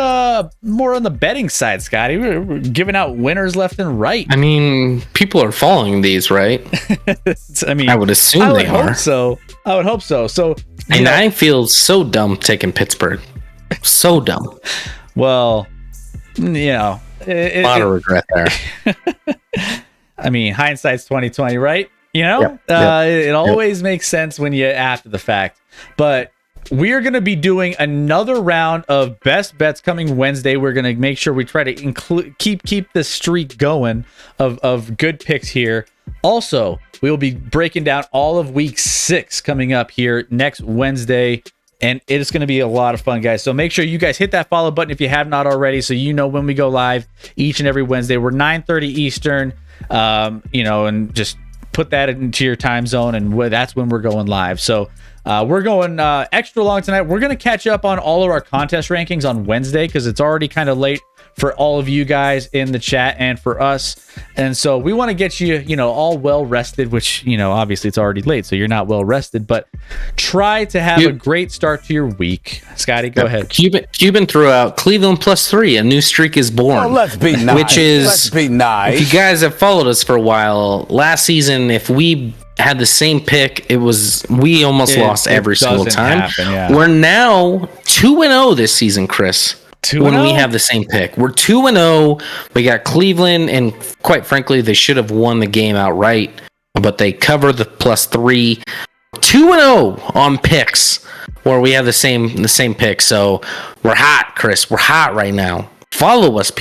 more on the betting side, Scotty. We're giving out winners left and right. I mean, people are following these, right? I mean, I would assume they are. I would hope so. So, and I feel so dumb taking Pittsburgh. So dumb. Well, you know, a lot of regret there. I mean, hindsight's 20/20, right? You know, it always makes sense when you after the fact. But we are going to be doing another round of best bets coming Wednesday. We're going to make sure we try to keep this streak going of good picks here. Also, we will be breaking down all of week 6 coming up here next Wednesday. And it is going to be a lot of fun, guys. So make sure you guys hit that follow button if you have not already, so you know when we go live each and every Wednesday. We're 9:30 Eastern, and just put that into your time zone, and that's when we're going live. So we're going extra long tonight. We're going to catch up on all of our contest rankings on Wednesday because it's already kind of late for all of you guys in the chat and for us. And so we want to get you, all well rested, which, obviously it's already late, so you're not well rested, but try to have a great start to your week. Scotty, go ahead. Cuban threw out Cleveland +3. A new streak is born. Oh, let's be nice. Let's be nice. If you guys have followed us for a while, last season, if we had the same pick, we almost lost every single time. We're now 2-0 this season, Chris. when we have the same pick. We're 2-0. We got Cleveland, and quite frankly, they should have won the game outright, but they cover the +3. 2-0 on picks, where we have the same pick. So we're hot, Chris. We're hot right now. Follow us,